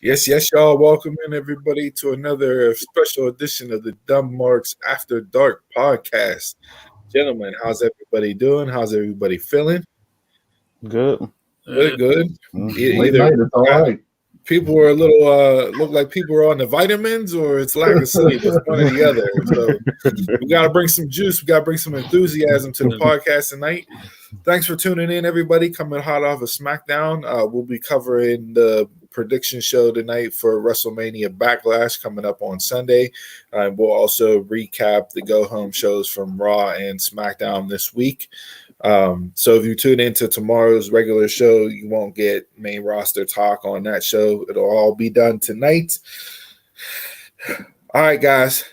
Yes, y'all. Welcome in, everybody, to another special edition of the Dumb Marks After Dark podcast. Gentlemen, how's everybody doing? How's everybody feeling? Good. Good. Late night, it's all right. People are a little look like people are on the vitamins, or it's lack of sleep. It's one or the other. So we got to bring some juice. We got to bring some enthusiasm to the podcast tonight. Thanks for tuning in, everybody. Coming hot off of SmackDown, we'll be covering the prediction show tonight for WrestleMania Backlash coming up on Sunday. We'll also recap the go-home shows from Raw and SmackDown this week. So if you tune into tomorrow's regular show, you won't get main roster talk on that show. It'll all be done tonight. All right, guys.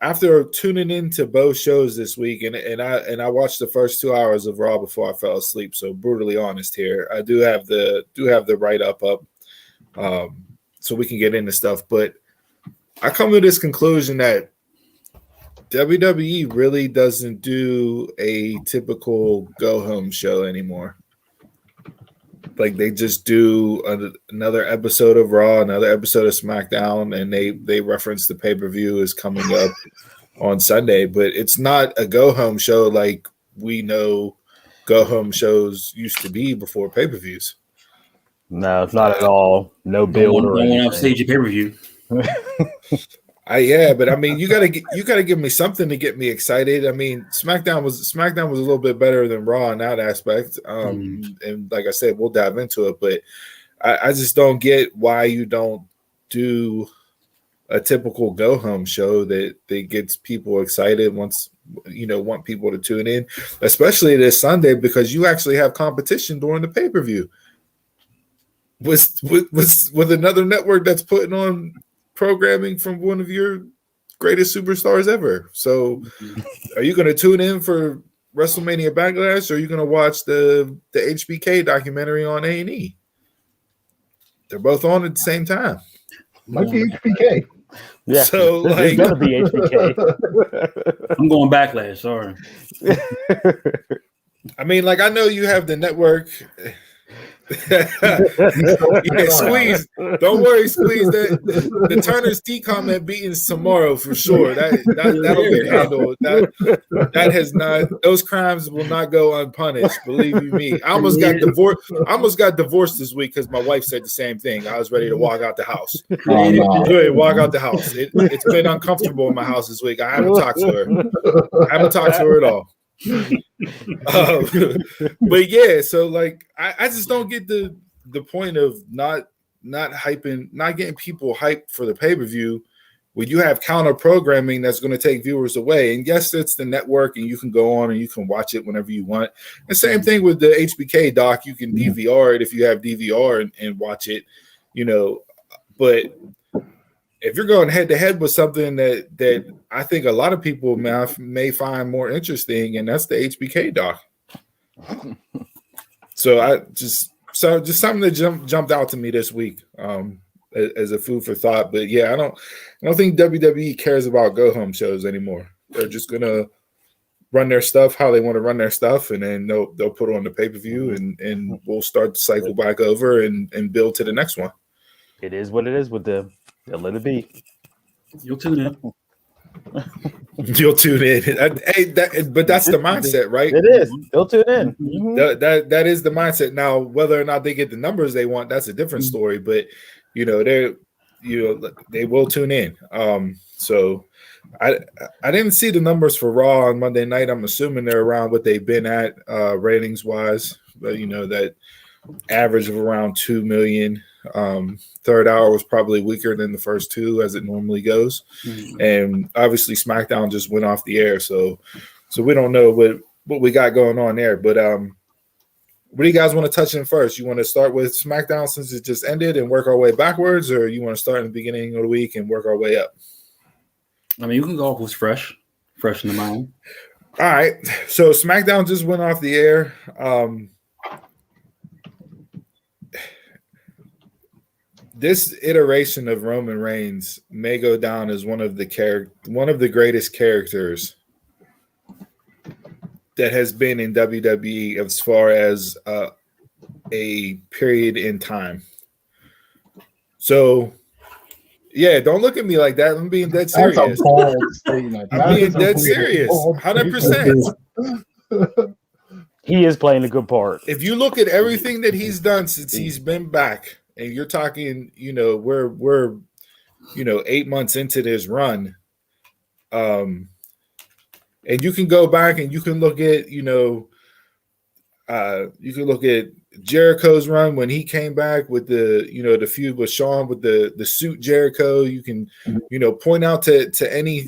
After tuning into both shows this week, and I watched the first 2 hours of Raw before I fell asleep, so brutally honest here. I do have the write up, so we can get into stuff. But I come to this conclusion that WWE really doesn't do a typical go home show anymore. Like they just do another episode of Raw, another episode of SmackDown, and they reference the pay-per-view is coming up on Sunday, but it's not a go-home show like we know go-home shows used to be before pay-per-views. No, it's not at all. No build or anything. Off stage of pay-per-view. Yeah, but I mean, you gotta give me something to get me excited. I mean, SmackDown was a little bit better than Raw in that aspect. And like I said, we'll dive into it, but I just don't get why you don't do a typical go home show that gets people excited once want people to tune in, especially this Sunday, because you actually have competition during the pay-per-view with another network that's putting on programming from one of your greatest superstars ever. So are you going to tune in for WrestleMania Backlash, or are you going to watch the HBK documentary on A&E? They're both on at the same time. Might be HBK. Yeah, so it's going to be HBK. I'm going Backlash, sorry. I mean, like, I know you have the network. Squeeze. Don't worry, Squeeze. The Turner's T comment beatings tomorrow for sure. That'll be handled. That has not. Those crimes will not go unpunished. Believe you me. I almost got divorced this week because my wife said the same thing. I was ready to walk out the house. Walk out the house. It's been uncomfortable in my house this week. I haven't talked to her at all. But yeah, so like I just don't get the point of not getting people hyped for the pay-per-view when you have counter programming that's going to take viewers away. And yes, it's the network and you can go on and you can watch it whenever you want. And same thing with the HBK doc, you can DVR it if you have DVR and watch it, but if you're going head to head with something that I think a lot of people may find more interesting, and that's the HBK doc. So just something that jumped out to me this week as a food for thought. But yeah, I don't think WWE cares about go home shows anymore. They're just gonna run their stuff how they want to run their stuff, and then they'll put on the pay-per-view and we'll start the cycle back over and build to the next one. It is what it is with them. They'll let it be. You'll tune in. You'll tune in. But that's the mindset, right? It is. They'll tune in. Mm-hmm. That is the mindset. Now, whether or not they get the numbers they want, that's a different story. But they will tune in. So I didn't see the numbers for Raw on Monday night. I'm assuming they're around what they've been at ratings wise. But that average of around 2 million. Third hour was probably weaker than the first two, as it normally goes. And obviously SmackDown just went off the air, so we don't know what we got going on there. But what do you guys want to touch in first? You want to start with SmackDown since it just ended and work our way backwards, or you want to start in the beginning of the week and work our way up? I mean, you can go off with fresh in the mind. All right, so SmackDown just went off the air. This iteration of Roman Reigns may go down as one of the greatest characters that has been in WWE as far as a period in time. So, yeah, don't look at me like that. I'm being dead serious. That's a bold statement. I'm being dead serious. 100%. He is playing a good part. If you look at everything that he's done since he's been back, and you're talking, we're 8 months into this run, and you can go back and you can look at, Jericho's run when he came back with the feud with Shawn with the suit Jericho. You can, point out to any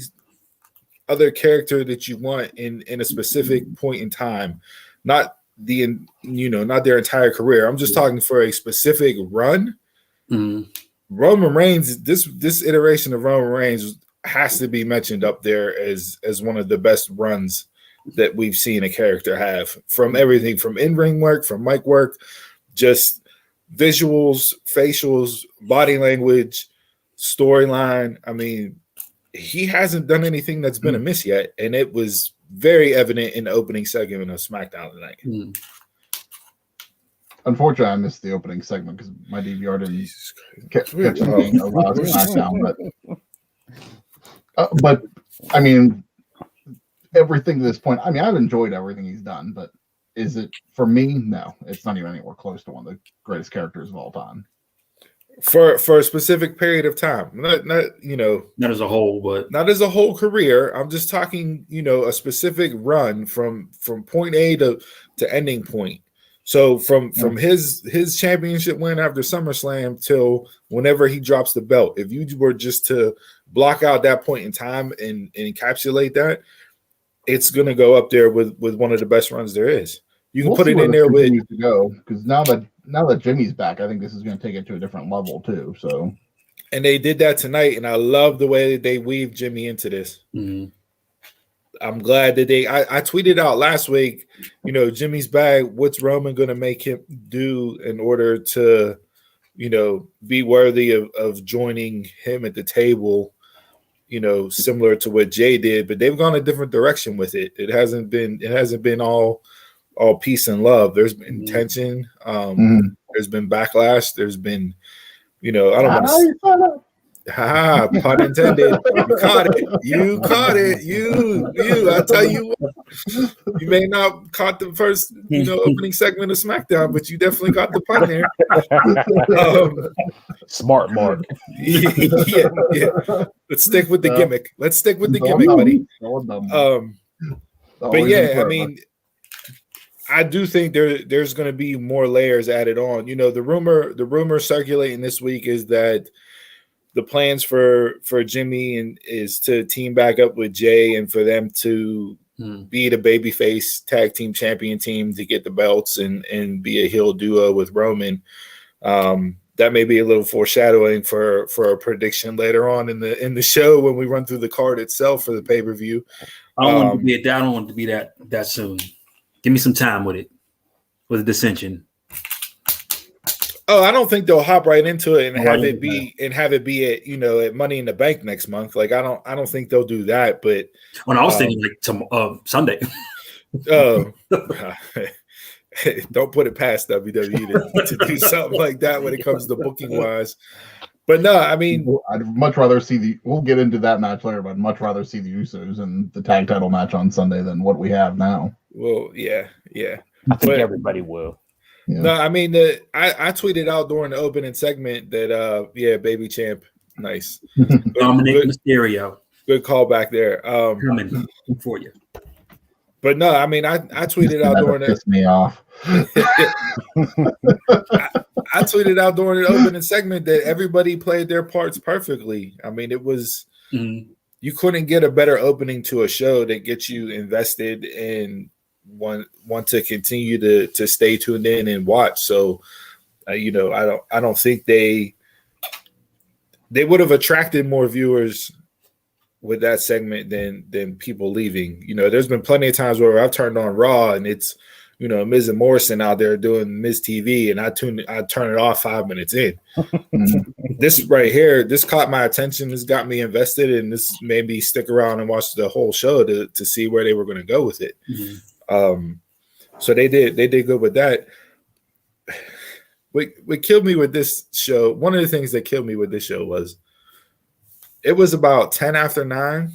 other character that you want in a specific point in time, not their entire career. I'm just talking for a specific run. Mm-hmm. Roman Reigns, this iteration of Roman Reigns has to be mentioned up there as one of the best runs that we've seen a character have, from everything from in-ring work, from mic work, just visuals, facials, body language, storyline. I mean, he hasn't done anything that's been amiss yet, and it was very evident in the opening segment of SmackDown tonight. Unfortunately, I missed the opening segment because my DVR didn't catch anything about SmackDown. But I mean, everything to this point, I mean, I've enjoyed everything he's done, but is it for me? No, it's not even anywhere close to one of the greatest characters of all time. For a specific period of time, not as a whole, but not as a whole career. I'm just talking, a specific run from point A to ending point. So from his championship win after SummerSlam till whenever he drops the belt, if you were just to block out that point in time and encapsulate that, it's going to go up there with one of the best runs there is. You can put it in there with to go, because now that Jimmy's back, I think this is going to take it to a different level too. So, and they did that tonight, and I love the way that they weaved Jimmy into this. Mm-hmm. I'm glad that I tweeted out last week, Jimmy's back. What's Roman going to make him do in order to, be worthy of joining him at the table? Similar to what Jay did, but they've gone a different direction with it. It hasn't been all peace and love. There's been tension. There's been backlash. There's been, I don't want to. Pun intended. You caught it. You. I tell you what, you may not caught the first, opening segment of SmackDown, but you definitely got the pun there. Smart Mark. Yeah. Let's stick with the gimmick. Buddy. But yeah, I mean, I do think there's going to be more layers added on. The rumor circulating this week is that the plans for Jimmy is to team back up with Jay and for them to be the babyface tag team champion team to get the belts and be a heel duo with Roman. That may be a little foreshadowing for a prediction later on in the show when we run through the card itself for the pay-per-view. I don't want it to be that soon. Give me some time with it, with the dissension. Oh, I don't think they'll hop right into it and have it be at at Money in the Bank next month. Like I don't think they'll do that. But when I was thinking Sunday. Don't put it past WWE to do something like that when it comes to booking wise. But no, I mean, I'd much rather see we'll get into that match later, but I'd much rather see the Usos in the tag title match on Sunday than what we have now. Well, yeah. I think everybody will. Yeah. No, I mean, I tweeted out during the opening segment that, baby champ, nice. Dominic Mysterio. Good call back there. Coming for you. But no, I mean, I tweeted out during pissed me off. I tweeted out during the opening segment that everybody played their parts perfectly. I mean, it was you couldn't get a better opening to a show that gets you invested and want to continue to stay tuned in and watch. So, I don't think they would have attracted more viewers with that segment than people leaving. There's been plenty of times where I've turned on Raw and it's Miz and Morrison out there doing Miz TV, and I turn it off 5 minutes in. This right here, this caught my attention. This got me invested, and this made me stick around and watch the whole show to see where they were going to go with it. So they did good with that. what killed me with this show, one of the things that killed me with this show was it was about 10 after 9,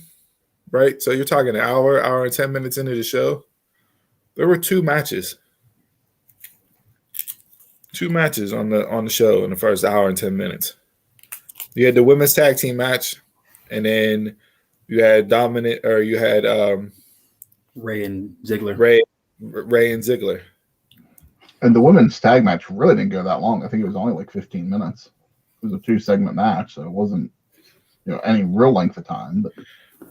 right? So you're talking an hour and 10 minutes into the show. There were 2 matches. 2 matches on the show in the first hour and 10 minutes. You had the women's tag team match, and then you had Ray and Ziggler. Ray and Ziggler. And the women's tag match really didn't go that long. I think it was only like 15 minutes. It was a 2-segment match, so it wasn't any real length of time. But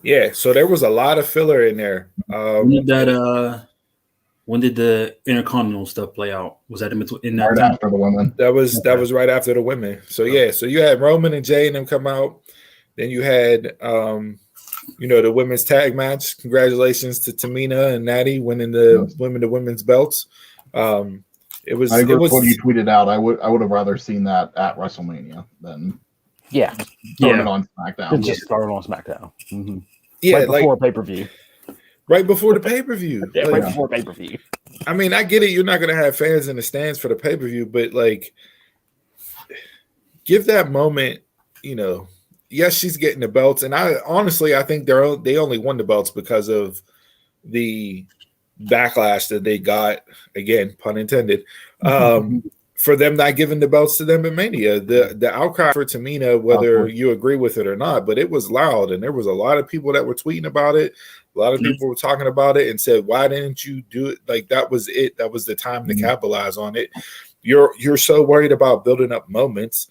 yeah, so there was a lot of filler in there. When did the Intercontinental stuff play out? Was that in that right time? after the women? That was right after the women. So yeah, so you had Roman and Jay and them come out. Then you had the women's tag match. Congratulations to Tamina and Natty winning the women's belts. It was. I agree with what you was. tweeted out. I would have rather seen that at WrestleMania than Yeah. throwing it on SmackDown. Just throw it on SmackDown. Mm-hmm. Yeah, right before pay-per-view. Right before the pay-per-view. Yeah, right before pay-per-view. I mean, I get it. You're not going to have fans in the stands for the pay-per-view, but like, give that moment. Yes, she's getting the belts, and I think they only won the belts because of the backlash that they got. Again, pun intended. For them not giving the belts to them in Mania, the outcry for Tamina, whether you agree with it or not, but it was loud, and there was a lot of people that were tweeting about it. A lot of people were talking about it and said, "Why didn't you do it?" Like that was it. That was the time to capitalize on it. You're so worried about building up moments,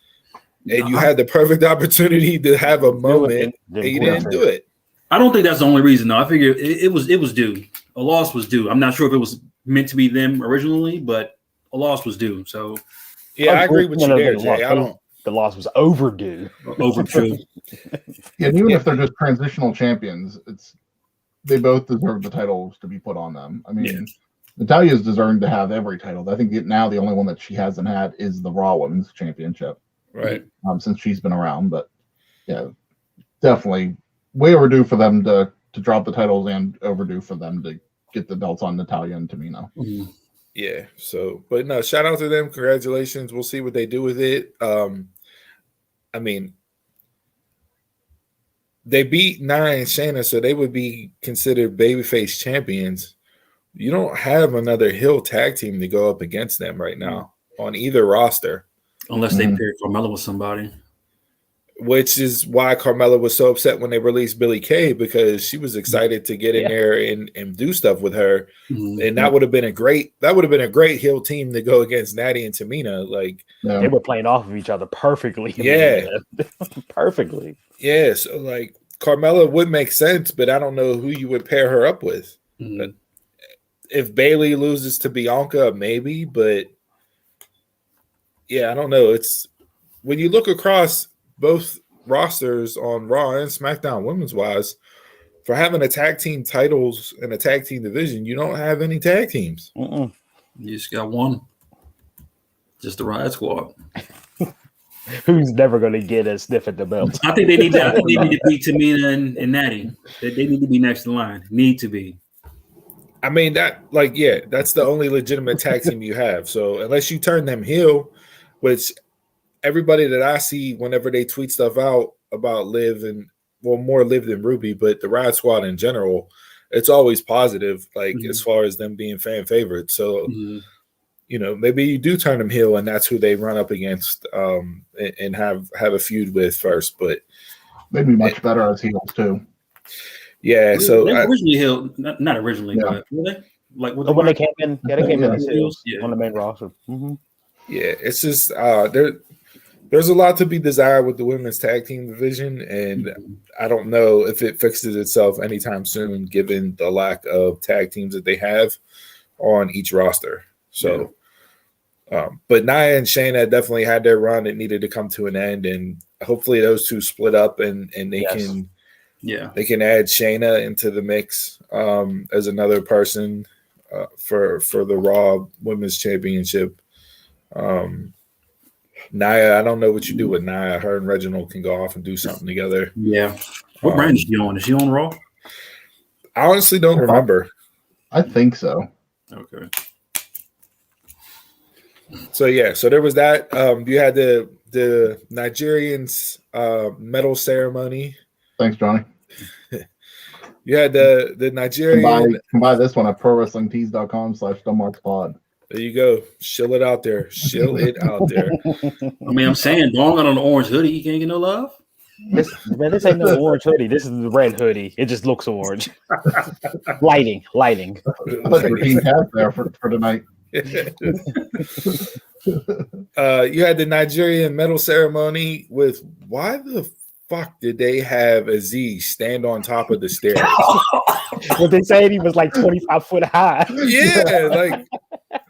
and you had the perfect opportunity to have a moment, and you didn't do it. I don't think that's the only reason, though. I figure it was due. A loss was due. I'm not sure if it was meant to be them originally, but a loss was due. So, yeah, I agree with you there, Jay. The loss was overdue. Overdue. Yeah, and even if they're just transitional champions, they both deserve the titles to be put on them. I mean, Natalia's deserving to have every title. I think now the only one that she hasn't had is the Raw Women's Championship, right? Since she's been around, but yeah, definitely way overdue for them to drop the titles, and overdue for them to get the belts on Natalya and Tamina. Mm-hmm. Yeah. So, but no, shout out to them. Congratulations. We'll see what they do with it. I mean, they beat Nia and Shayna, so they would be considered babyface champions. You don't have another heel tag team to go up against them right now on either roster. Unless they pair Carmella with somebody. Which is why Carmella was so upset when they released Billie Kay, because she was excited to get in there and do stuff with her. Mm-hmm. And that would have been a great heel team to go against Natty and Tamina. Like they were playing off of each other perfectly. Yeah. Perfectly. Yeah. So like Carmella would make sense, but I don't know who you would pair her up with. Mm-hmm. If Bayley loses to Bianca, maybe, but yeah, I don't know. It's when you look across both rosters on Raw and SmackDown women's wise, for having a tag team titles and a tag team division, you don't have any tag teams. You just got one. Just the Riot Squad. Who's never going to get a sniff at the belt? I think they need to beat Tamina and Natty. They need to be next in line. Need to be. I mean, that's the only legitimate tag team you have. So unless you turn them heel, which everybody that I see whenever they tweet stuff out about Liv and more Liv than Ruby, but the Riot Squad in general, it's always positive, like as far as them being fan favorites. So, maybe you do turn them heel and that's who they run up against and have a feud with first. But they'd be much better as heels too. Yeah. So they originally heel, not originally, but were they? Like when they came in, they came in as heels on the main roster. Mm-hmm. Yeah, it's just there's a lot to be desired with the women's tag team division, and I don't know if it fixes itself anytime soon, given the lack of tag teams that they have on each roster. So, but Nia and Shayna definitely had their run. It needed to come to an end, and hopefully those two split up, and they can add Shayna into the mix as another person for the Raw Women's Championship. Nia, I don't know what you do with Nia. Her and Reginald can go off and do something together. Yeah. What brand is she on? Is she on Raw? I honestly don't remember. I think so. Okay. So there was that. You had the Nigerians medal ceremony. Thanks, Johnny. You had the Nigerian. Can buy this one at prowrestlingtees.com/dumbmarkspod. There you go. Shill it out there. Shill it out there. I mean, I'm saying, Dong got on an orange hoodie. You can't get no love. This ain't no orange hoodie. This is the red hoodie. It just looks orange. Lighting. Put your team cap there for tonight. You had the Nigerian medal ceremony with why the fuck did they have Aziz stand on top of the stairs? Well, they said he was like 25 foot high. Yeah, like,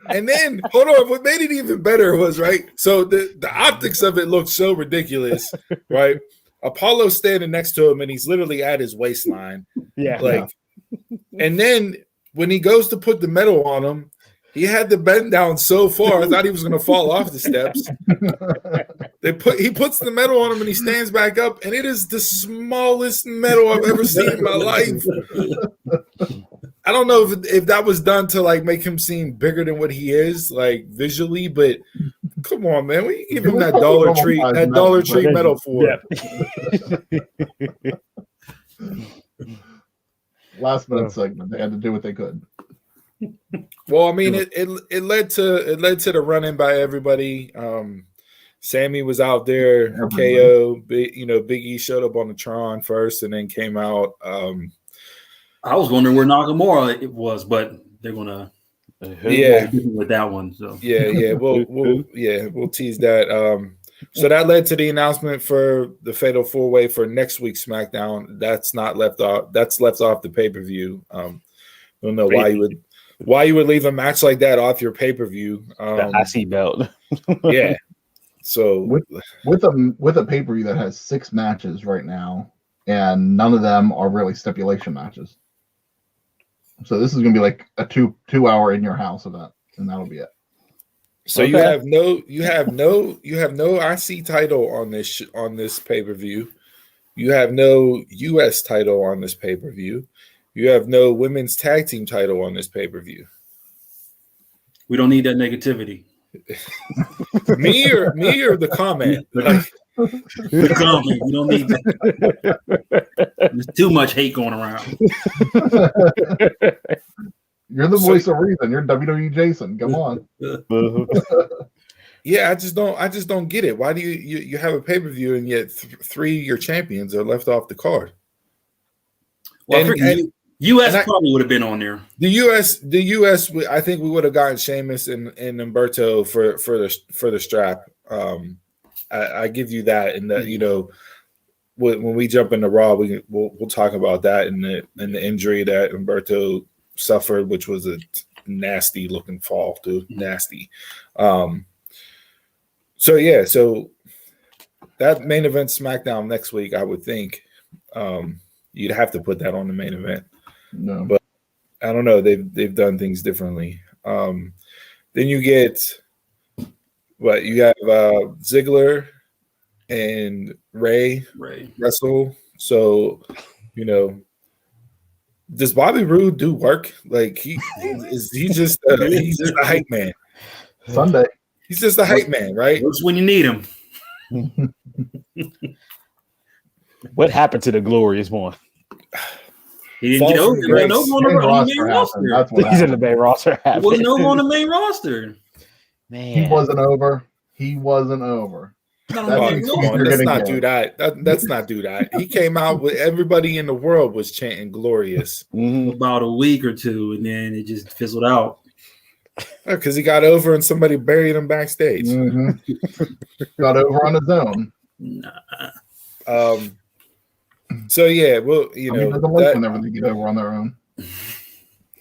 and then hold on. What made it even better was right. So the optics of it looked so ridiculous, right? Apollo's standing next to him, and he's literally at his waistline. Yeah, like, and then when he goes to put the medal on him, he had to bend down so far, I thought he was going to fall off the steps. He puts the medal on him, and he stands back up, and it is the smallest medal I've ever seen in my life. I don't know if that was done to like make him seem bigger than what he is, like visually, but come on, man, we give him that Dollar Tree medal for. Last minute segment, they had to do what they could. Well, I mean, it led to the run in by everybody. Sammy was out there, KO. Big E showed up on the Tron first, and then came out. I was wondering where Nakamura it was, but they're gonna with that one. So we'll tease that. So that led to the announcement for the Fatal 4-Way for next week's SmackDown. That's not left off. That's left off the pay-per-view. I don't know why you would leave a match like that off your pay-per-view. The IC belt. Yeah. So with a pay-per-view that has 6 matches right now, and none of them are really stipulation matches. So this is going to be like a two-hour in your house event, and that'll be it. So you have no IC title on this pay-per-view. You have no US title on this pay-per-view. You have no women's tag team title on this pay-per-view. We don't need that negativity. me or the comment? The comment. We don't need that. There's too much hate going around. You're the voice of reason. You're WWE Jason. Come on. Yeah, I just don't get it. Why do you have a pay-per-view and yet 3 of your champions are left off the card? Well, and US probably would have been on there. The US, I think we would have gotten Sheamus and Humberto for the strap. I give you that, and that when we jump into Raw, we'll talk about that and the injury that Humberto suffered, which was a nasty looking fall, dude. Nasty. So that main event SmackDown next week, I would think you'd have to put that on the main event. No, but I don't know. They've done things differently. Then you get you have Ziggler and Ray wrestle. So does Bobby Roode do work? Like he's just a hype man. Sunday. He's just a hype man, right? That's when you need him. What happened to the glorious one? He didn't get over. He wasn't over on the main roster. He's in the main roster. He wasn't over on the main roster. Man, he wasn't over. Let's not do that. Let's not do that. He came out with everybody in the world was chanting "glorious" about a week or two, and then it just fizzled out. Because he got over and somebody buried him backstage. Got over on his own. Nah. So yeah, well, whenever they get over on their own.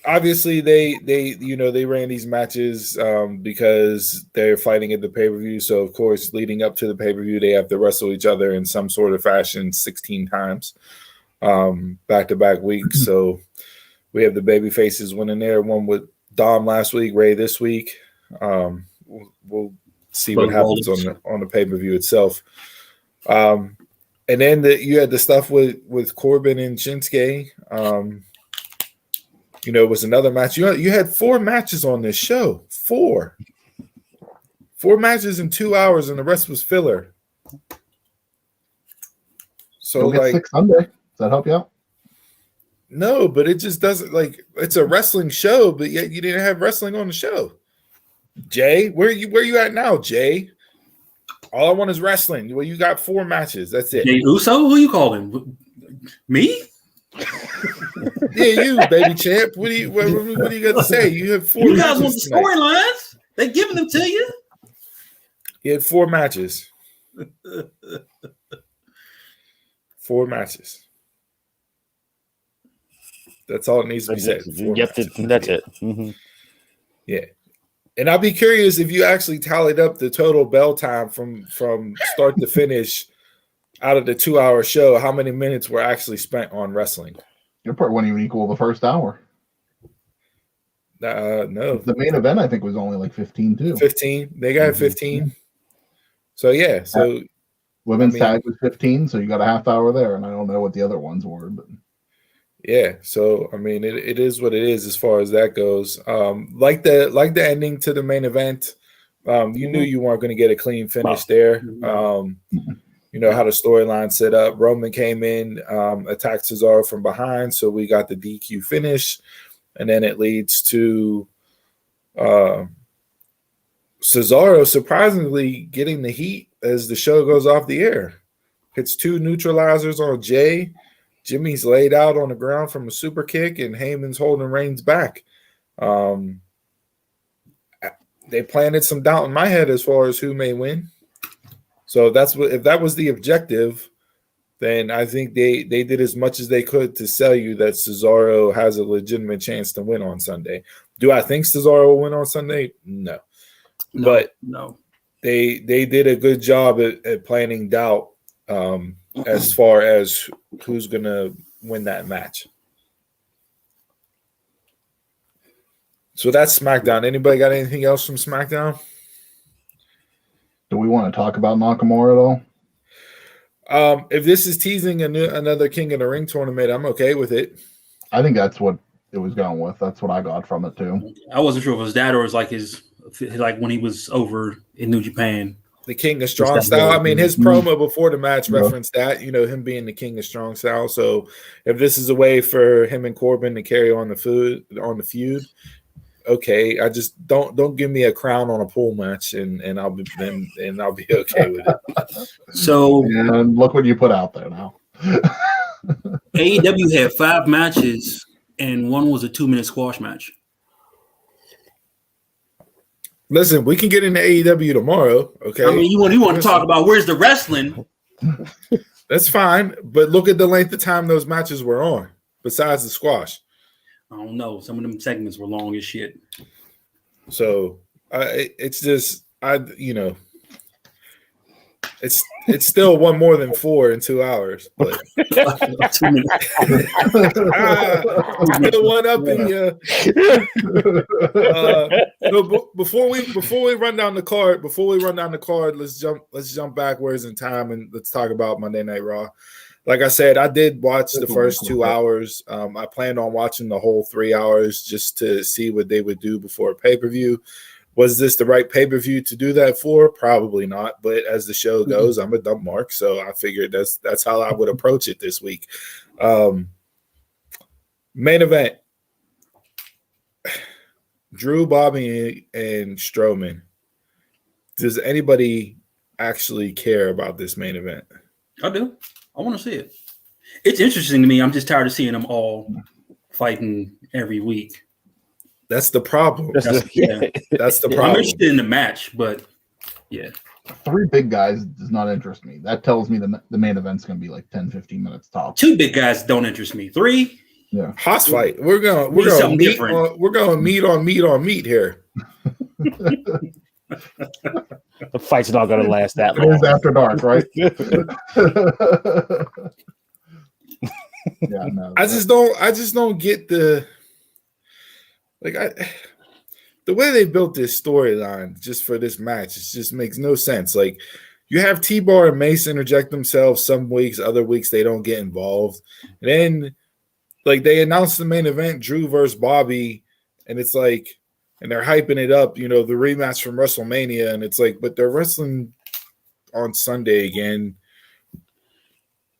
Obviously, they ran these matches because they're fighting at the pay-per-view. So of course, leading up to the pay-per-view, they have to wrestle each other in some sort of fashion 16 times, back-to-back weeks. So we have the baby faces winning there. One with Dom last week, Ray this week. We'll see what happens on the pay-per-view itself. And then you had the stuff with Corbin and Shinsuke. It was another match. You had 4 matches on this show. 4. 4 matches in 2 hours, and the rest was filler. So You'll get 6 Sunday. Does that help you out? No, but it just doesn't it's a wrestling show, but yet you didn't have wrestling on the show. Jay, where you at now, Jay? All I want is wrestling. Well, you got 4 matches. That's it. Jay Uso? Who you calling? Me? Yeah, you, baby champ. What do you got to say? You have 4 You guys matches want the storylines? They giving them to you? You had 4 matches. 4 matches. That's all it needs to be said. That's it. Mm-hmm. Yeah. And I'll be curious if you actually tallied up the total bell time from start to finish out of the 2-hour show, how many minutes were actually spent on wrestling? Your part wouldn't even equal the first hour. No. The main event, I think, was only like 15 too. 15. They got 15. So, yeah. So women's tag was 15, so you got a half hour there. And I don't know what the other ones were, but yeah. So, I mean, it is what it is as far as that goes. Like the ending to the main event, you knew you weren't going to get a clean finish there. You know how the storyline set up. Roman came in, attacked Cesaro from behind, so we got the DQ finish, and then it leads to Cesaro surprisingly getting the heat as the show goes off the air. Hits 2 neutralizers on Jay. Jimmy's laid out on the ground from a super kick, and Heyman's holding Reigns back. They planted some doubt in my head as far as who may win. So if that was the objective, then I think they did as much as they could to sell you that Cesaro has a legitimate chance to win on Sunday. Do I think Cesaro will win on Sunday? No. But they did a good job at planting doubt as far as who's going to win that match. So that's SmackDown. Anybody got anything else from SmackDown? Do we want to talk about Nakamura at all? If this is teasing another King of the Ring tournament, I'm okay with it. I think that's what it was going with. That's what I got from it too. I wasn't sure if it was that or it was like when he was over in New Japan. The King of Strong Style. I mean, his promo before the match referenced that, him being the King of Strong Style. So if this is a way for him and Corbin to carry on the feud, okay. I just don't give me a crown on a pool match, and I'll be okay with it. So and look what you put out there now. AEW had 5 matches, and one was a 2-minute squash match. Listen, we can get into AEW tomorrow, okay? I mean, you want to talk about where's the wrestling? That's fine, but look at the length of time those matches were on, besides the squash. I don't know. Some of them segments were long as shit. So it's just it's still one more than 4 in 2 hours. But still one up in you. So before we run down the card, let's jump backwards in time and let's talk about Monday Night Raw. Like I said, I did watch the first 2 hours. I planned on watching the whole 3 hours just to see what they would do before a pay-per-view. Was this the right pay-per-view to do that for? Probably not. But as the show goes, I'm a dump mark, so I figured that's how I would approach it this week. Main event. Drew, Bobby, and Strowman. Does anybody actually care about this main event? I do. I want to see it. It's interesting to me. I'm just tired of seeing them all fighting every week. That's the problem. That's the problem. I'm interested in the match, but yeah. 3 big guys does not interest me. That tells me the main event's going to be like 10, 15 minutes top. 2 big guys don't interest me. 3? Yeah. Hoss fight. We're going meat on meat here. The fight's not going to last that long. It is after dark, right? Yeah, no. I just don't get the the way they built this storyline just for this match. It just makes no sense. Like, you have T-Bar and Mace interject themselves some weeks, other weeks they don't get involved. And then, like, they announced the main event, Drew versus Bobby, and it's like, and they're hyping it up, the rematch from WrestleMania, and it's like, but they're wrestling on Sunday again.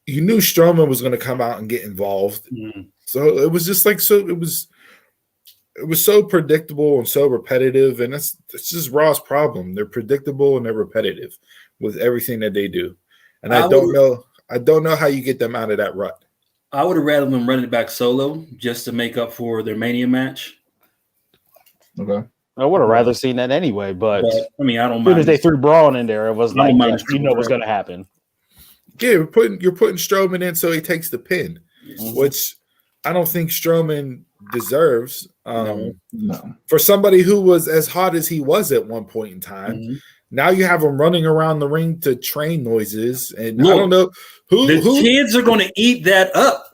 You knew Strowman was going to come out and get involved, so it was just like it was so predictable and so repetitive, and that's just Raw's problem. They're predictable and they're repetitive with everything that they do, and I don't know how you get them out of that rut. I would have rather them run it back solo just to make up for their Mania match. Okay. I would have rather seen that anyway, but I mean, I don't as mind. soon as they threw Braun in there, it was like, what's going to happen. Yeah, you're putting Strowman in so he takes the pin, which I don't think Strowman deserves. No. For somebody who was as hot as he was at one point in time, now you have him running around the ring to train noises, and I don't know who kids are going to eat that up.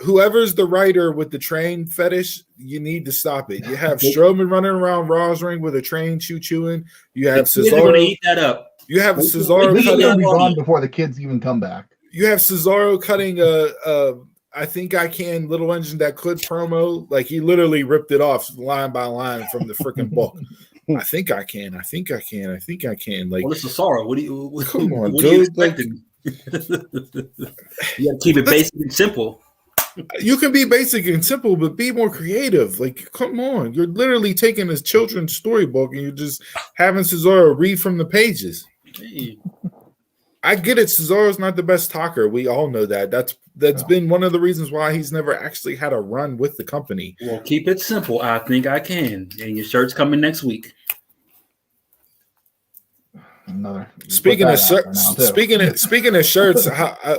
Whoever's the writer with the train fetish, you need to stop it. You have Strowman running around Raw's ring with a train chewing. You have Cesaro going to eat that up. You have Cesaro cutting be gone before the kids even come back. You have Cesaro cutting a I think I can Little Engine That Could promo. Like he literally ripped it off line by line from the freaking book. I think I can. Like, well, it's Cesaro. Come on, what dude. Are you expecting? You got to keep it basic and simple. You can be basic and simple, but be more creative. Like, come on. You're literally taking this children's storybook and you're just having Cesaro read from the pages. Hey. I get it. Cesaro's not the best talker. We all know that. That's been one of the reasons why he's never actually had a run with the company. Well, keep it simple. I think I can. And your shirt's coming next week. Speaking of shirts,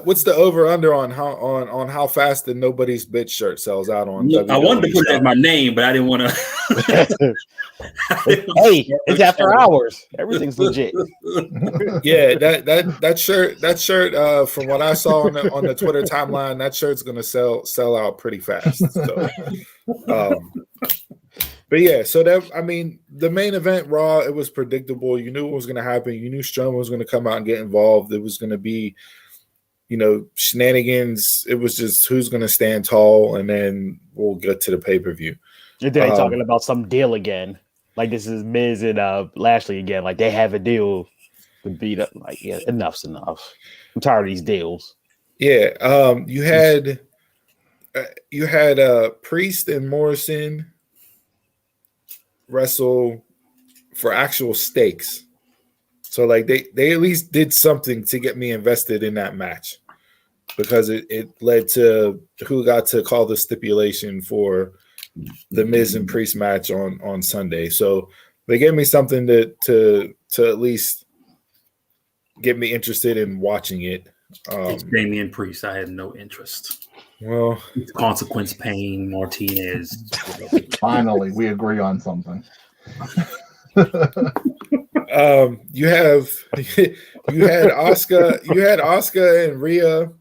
what's the over under on how fast the Nobody's Bitch shirt sells out on? I wanted to put it as my name, but I didn't want to. Hey, it's after hours. Everything's legit. Yeah, that shirt. From what I saw on the Twitter timeline, that shirt's gonna sell out pretty fast. So, but yeah, so the main event, Raw, it was predictable. You knew what was going to happen. You knew Strowman was going to come out and get involved. It was going to be, shenanigans. It was just who's going to stand tall, and then we'll get to the pay-per-vieiew. And then talking about some deal again. Like this is Miz and Lashley again. Like they have a deal to beat up. Like, yeah, enough's enough. I'm tired of these deals. Yeah, you had Priest and Morrison wrestle for actual stakes. So like they at least did something to get me invested in that match because it led to who got to call the stipulation for the Miz and Priest match on Sunday. So they gave me something to at least get me interested in watching it. It's Damien Priest. I had no interest. Well, it's Consequence Pain, Martinez. Finally, we agree on something. You had Asuka and Rhea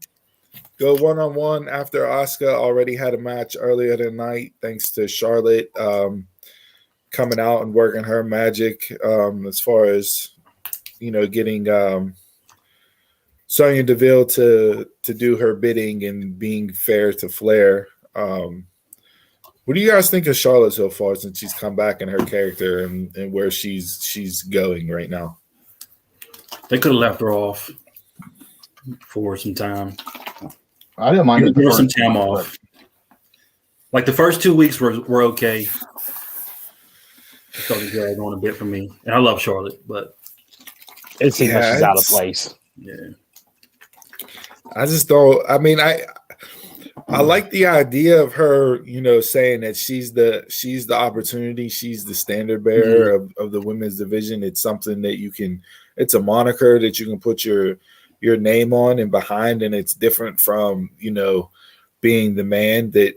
go one-on-one after Asuka already had a match earlier tonight, thanks to Charlotte coming out and working her magic as far as getting Sonya Deville to do her bidding and being fair to Flair. What do you guys think of Charlotte so far since she's come back in her character and where she's going right now? They could have left her off for some time. I didn't mind give her some time off. Like the first 2 weeks were okay. It started to drag on a bit for me, and I love Charlotte, but it seems like she's out of place. Yeah. I just don't. I mean, I like the idea of her, saying that she's the opportunity, she's the standard bearer of the women's division. It's something that it's a moniker that you can put your name on and behind, and it's different from being the man that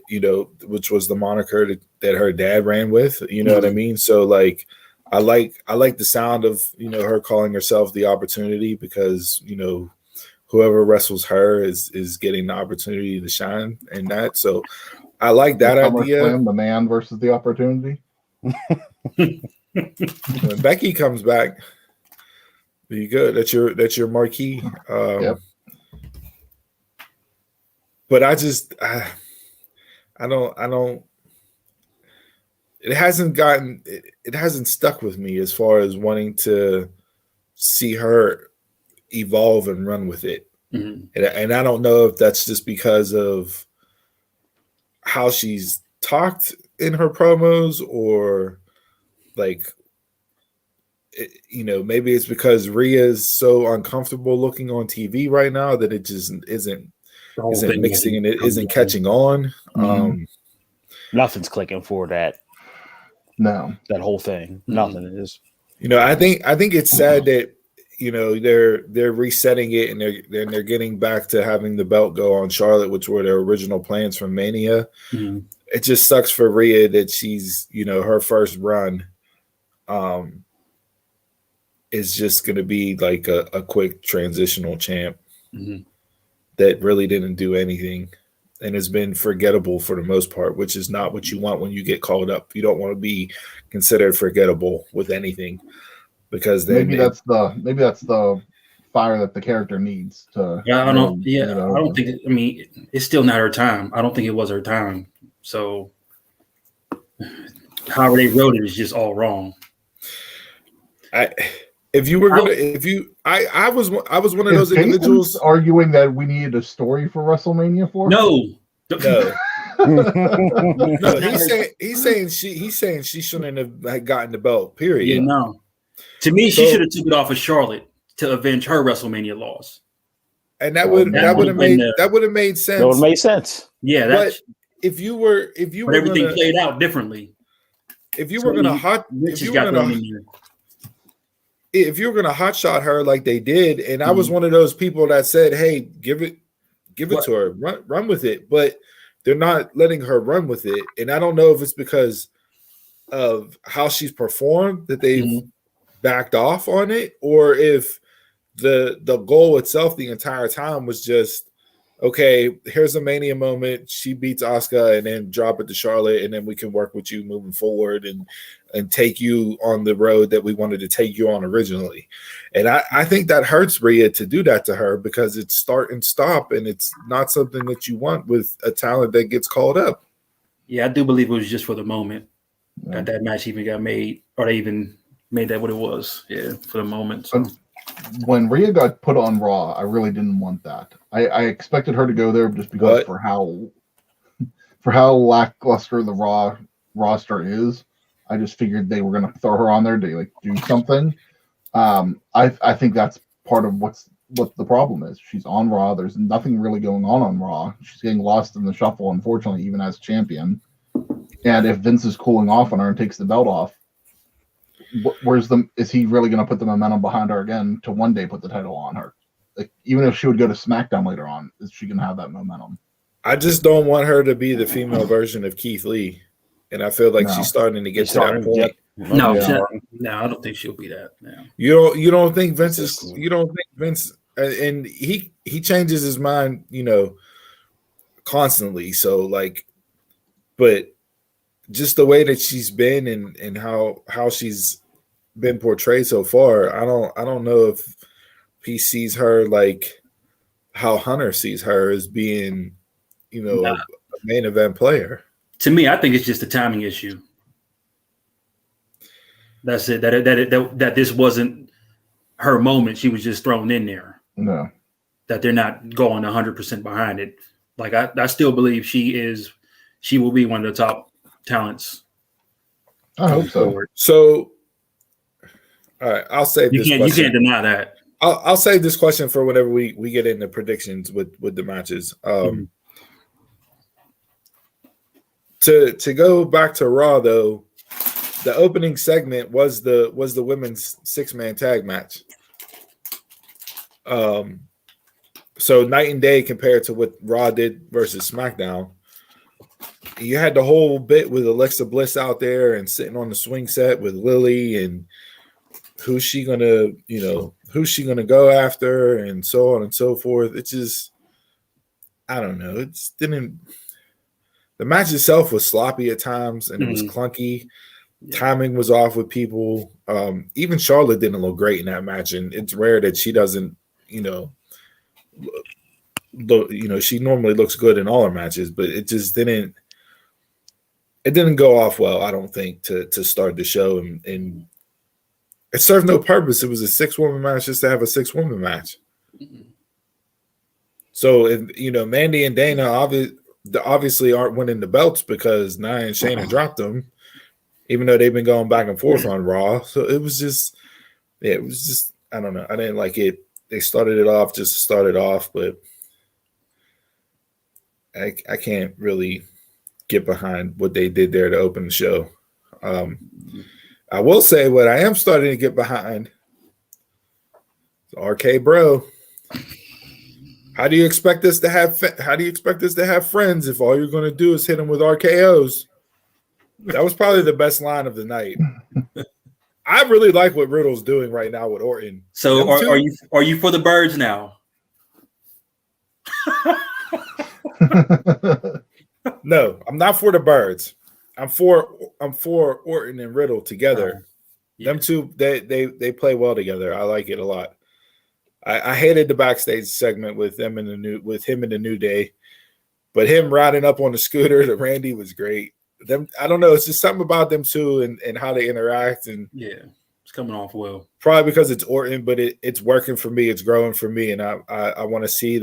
which was the moniker that her dad ran with. You know what I mean? So like, I like the sound of her calling herself the opportunity because whoever wrestles her is getting the opportunity to shine in that. So I like that idea. The man versus the opportunity. When Becky comes back, be good. That's your marquee. Yep. But I don't. it hasn't stuck with me as far as wanting to see her evolve and run with it. Mm-hmm. And I don't know if that's just because of how she's talked in her promos, or like, maybe it's because Rhea is so uncomfortable looking on TV right now that it just isn't mixing and it isn't catching on. Mm-hmm. Nothing's clicking for that. No, that whole thing. Mm-hmm. Nothing is. I think it's sad that they're resetting it and they're getting back to having the belt go on Charlotte, which were their original plans from Mania. Mm-hmm. It just sucks for Rhea that she's her first run is just going to be like a quick transitional champ that really didn't do anything and has been forgettable for the most part, which is not what you want when you get called up. You don't want to be considered forgettable with anything, because then maybe that's the fire that the character needs to. Yeah, I don't think. I mean, it's still not her time. I don't think it was her time. So, however they wrote it is just all wrong. I was one of those individuals arguing that we needed a story for WrestleMania 4. No. No, he's saying she shouldn't have gotten the belt. Period. Yeah, no. To me, she should have took it off of Charlotte to avenge her WrestleMania loss. And that would have made sense. That would have made sense. Yeah, but if you were everything played out differently. If you were going to hotshot her like they did, and I was one of those people that said, "Hey, give it to her, run with it," but they're not letting her run with it, and I don't know if it's because of how she's performed that they've backed off on it, or if the goal itself the entire time was just, okay, here's a Mania moment, she beats Asuka, and then drop it to Charlotte, and then we can work with you moving forward and take you on the road that we wanted to take you on originally. And I think that hurts Rhea to do that to her, because it's start and stop, and it's not something that you want with a talent that gets called up. Yeah, I do believe it was just for the moment that match even got made, or they even made that what it was. Yeah, for the moment. So. When Rhea got put on Raw, I really didn't want that. I expected her to go there just because for how lackluster the Raw roster is. I just figured they were going to throw her on there to do something. I think that's part of what the problem is. She's on Raw. There's nothing really going on Raw. She's getting lost in the shuffle, unfortunately, even as champion. And if Vince is cooling off on her and takes the belt off, is he really going to put the momentum behind her again to one day put the title on her? Even if she would go to SmackDown later on, is she going to have that momentum? I just don't want her to be the female version of Keith Lee. And I feel like she's starting to get to that point. No, I don't think she'll be that. No. You don't think Vince is? You don't think Vince? And he changes his mind, constantly. So but just the way that she's been and how she's been portrayed so far, I don't know if he sees her like how Hunter sees her as being, a main event player. To me, I think it's just a timing issue. That's it. That this wasn't her moment. She was just thrown in there. No. That they're not going 100% behind it. I still believe she will be one of the top talents. I hope so. So, all right, I'll save this question. You can't deny that. I'll save this question for whenever we get into predictions with the matches. To go back to Raw though, the opening segment was the women's 6-man tag match. So night and day compared to what Raw did versus SmackDown. You had the whole bit with Alexa Bliss out there and sitting on the swing set with Lily, and who's she gonna go after, and so on and so forth. It just, I don't know. The match itself was sloppy at times, and it was clunky. Yeah. Timing was off with people. Even Charlotte didn't look great in that match, and it's rare that she doesn't, she normally looks good in all her matches, but it just didn't. it didn't go off well, I don't think, to start the show, and it served no purpose. It was a 6-woman match just to have a 6-woman match. Mm-hmm. So, Mandy and Dana obviously aren't winning the belts because Nia and Shayna dropped them, even though they've been going back and forth on Raw. So it was just, I don't know. I didn't like it. They started it off just to start it off, but I can't really get behind what they did there to open the show. I will say what I am starting to get behind is RK Bro. How do you expect us to have friends if all you're going to do is hit them with RKOs? That was probably the best line of the night. I really like what Riddle's doing right now with Orton. So are you for the birds now? No, I'm not for the birds. I'm for Orton and Riddle together. Yeah. Them two, they play well together. I like it a lot. I hated the backstage segment with him in the New Day, but him riding up on the scooter to Randy was great. I don't know. It's just something about them two and how they interact. And yeah, it's coming off well. Probably because it's Orton, but it's working for me. It's growing for me, and I want to see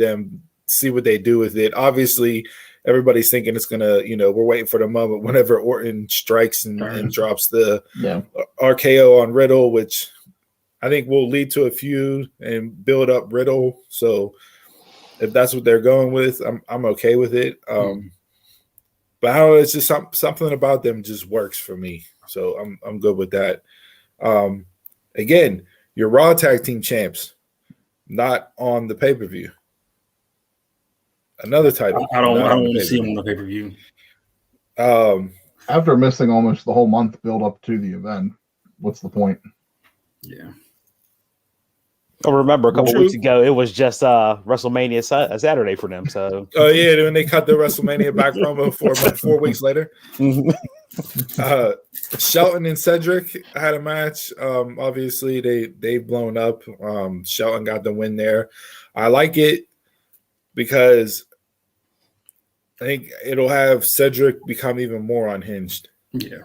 what they do with it. Obviously, everybody's thinking it's gonna. We're waiting for the moment whenever Orton strikes and drops the RKO on Riddle, which I think will lead to a feud and build up Riddle. So if that's what they're going with, I'm okay with it. But I don't know, it's just something about them just works for me. So I'm good with that. Again, your Raw Tag Team Champs, not on the pay-per-view. Another title. I don't want to see them on the pay-per-view. After missing almost the whole month build up to the event, what's the point? Yeah. I remember a couple weeks ago, it was just WrestleMania Saturday for them. So, oh yeah, when they cut the WrestleMania back promo for about 4 weeks later. Shelton and Cedric had a match. Obviously, they've blown up. Shelton got the win there. I like it because I think it'll have Cedric become even more unhinged. Yeah.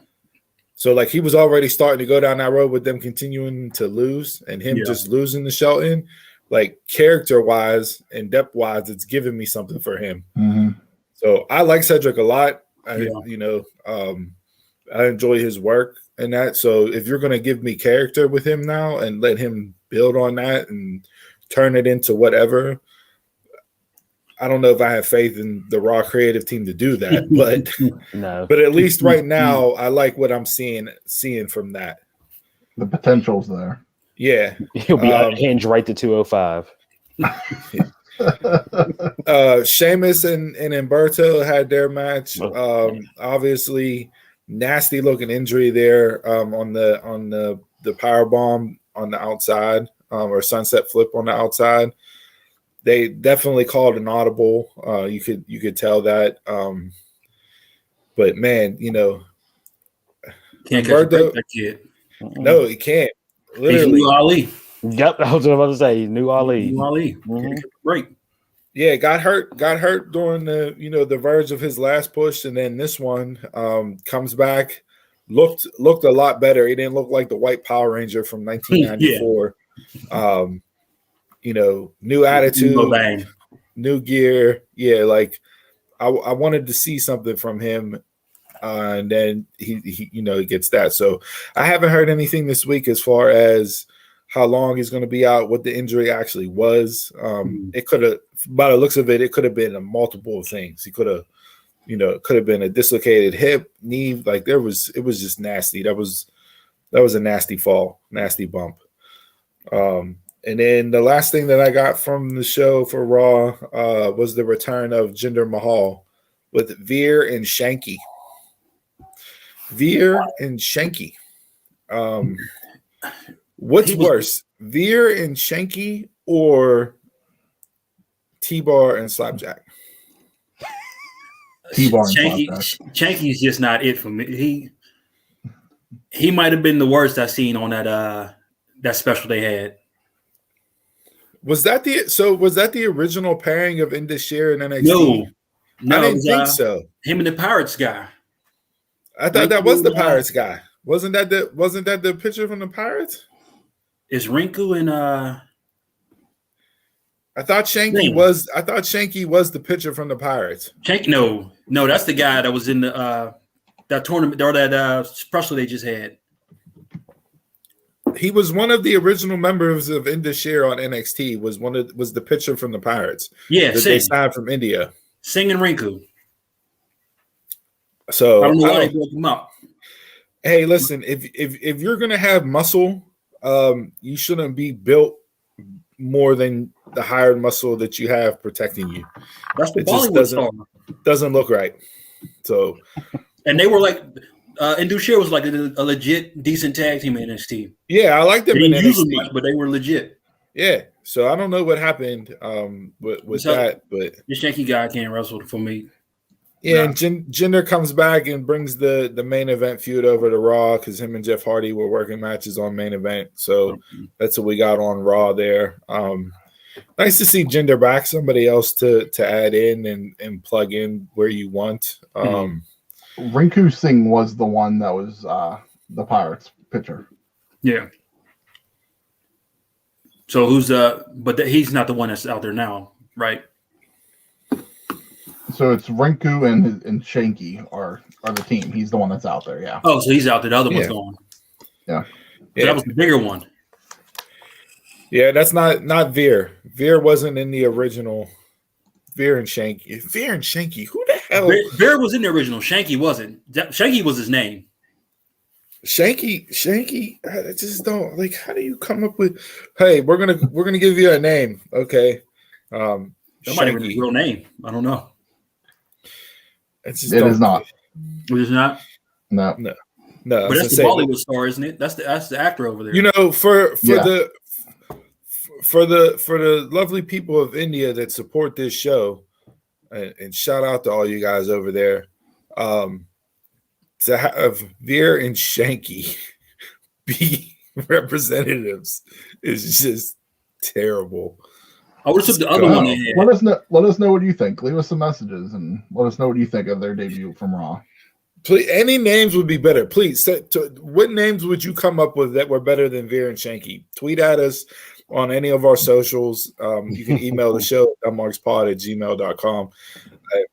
So, like, he was already starting to go down that road with them continuing to lose and him just losing to Shelton. Like, character-wise and depth-wise, it's giving me something for him. Mm-hmm. So, I like Cedric a lot. I enjoy his work and that. So, if you're going to give me character with him now and let him build on that and turn it into whatever, I don't know if I have faith in the Raw creative team to do that, but no. But at least right now, I like what I'm seeing from that. The potential's there. Yeah, he'll be unhinged right to 205. Sheamus and Humberto had their match. Obviously, nasty looking injury there on the power bomb on the outside or sunset flip on the outside. They definitely called an audible. You could tell that. But man, can't catch that kid. No, he can't. Literally, new Ali. Yep, I was about to say new Ali. New Ali. Can't catch a break. Yeah, got hurt during the verge of his last push, and then this one comes back, looked a lot better. He didn't look like the White Power Ranger from 1994. New attitude, new gear. Yeah, like I wanted to see something from him, and then he gets that. So I haven't heard anything this week as far as how long he's going to be out, what the injury actually was. It could have, by the looks of it, it could have been a multiple things. He could have, it could have been a dislocated hip, knee. Like it was just nasty. That was a nasty fall, nasty bump. And then the last thing that I got from the show for Raw was the return of Jinder Mahal with Veer and Shanky. Veer and Shanky. What's worse, Veer and Shanky or T-Bar and Slapjack? T-Bar and Slapjack. Shanky's just not it for me. He might have been the worst I've seen on that special they had. Was that the original pairing of Indus Sher and NXT? No, I didn't think so. Him and the Pirates guy. I thought that was the Pirates guy. Wasn't that the picture from the Pirates? It's Rinku and I thought Shanky was the pitcher from the Pirates. No, that's the guy that was in the that tournament or that special they just had. He was one of the original members of Indus-Sher on NXT. Was the pitcher from the Pirates? Yeah, that they signed from India. Singh and Rinku. So I don't know why they broke him up. Hey, listen, if you're gonna have muscle, you shouldn't be built more than the hired muscle that you have protecting you. That's the Bollywood doesn't look right. So, and they were like, Indus-Sher was like a legit decent tag team in NXT. Yeah, I like them in NXT, much, but they were legit. Yeah, so I don't know what happened with that, but this Yankee guy can't wrestle for me. Yeah, and Jinder comes back and brings the main event feud over to Raw because him and Jeff Hardy were working matches on main event. So that's what we got on Raw there. Nice to see Jinder back, somebody else to add in and plug in where you want. Rinku Singh was the one that was the Pirates pitcher. Yeah. So who's but he's not the one that's out there now, right? So it's Rinku and Shanky are the team. He's the one that's out there, yeah. Oh, so he's out there. The other one's gone. Yeah. So that was the bigger one. Yeah, that's not Veer. Veer wasn't in the original. Veer and Shanky. Who the hell? Veer was in the original. Shanky wasn't. Shanky was his name. Shanky. I just don't like. How do you come up with? Hey, we're gonna give you a name, okay? That might be his real name. I don't know. It is not. It is not. No. But that's the Bollywood star, isn't it? That's the actor over there. You know, for the lovely people of India that support this show, and shout out to all you guys over there, to have Veer and Shanky be representatives is just terrible. I would have took the other one. Let us know what you think. Leave us some messages and let us know what you think of their debut from Raw. Please, any names would be better. Please, what names would you come up with that were better than Veer and Shanky? Tweet at us on any of our socials. You can email the show at dumbmarkspod@gmail.com.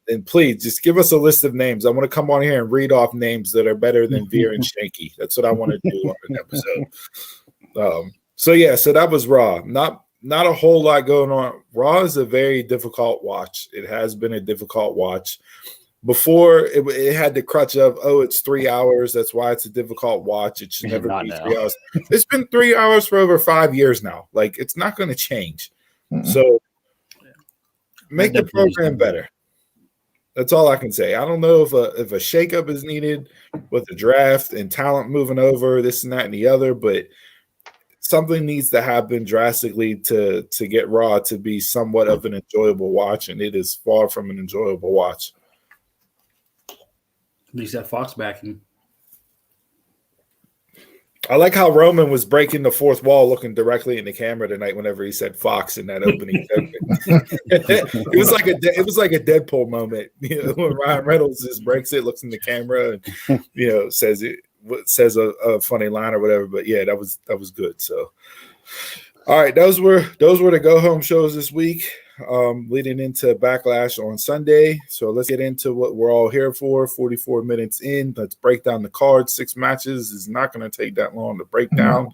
And please, just give us a list of names. I want to come on here and read off names that are better than Veer and Shanky. That's what I want to do on an episode. So that was Raw. Not a whole lot going on. Raw is a very difficult watch. It has been a difficult watch. Before, it had the crutch of, it's 3 hours. That's why it's a difficult watch. It should never be 3 hours. It's been 3 hours for over 5 years now. Like, it's not going to change. Mm-hmm. So make the program better. That's all I can say. I don't know if a shakeup is needed with the draft and talent moving over, this and that and the other, but something needs to happen drastically to get Raw to be somewhat of an enjoyable watch, and it is far from an enjoyable watch. At least that Fox backing. I like how Roman was breaking the fourth wall, looking directly in the camera tonight whenever he said Fox in that opening segment. It was like a Deadpool moment, when Ryan Reynolds just breaks it, looks in the camera, and says a funny line or whatever. But yeah, that was good. So, all right, those were the go home shows this week, leading into Backlash on Sunday. So let's get into what we're all here for. 44 minutes in, let's break down the card. 6 matches is not going to take that long to break down.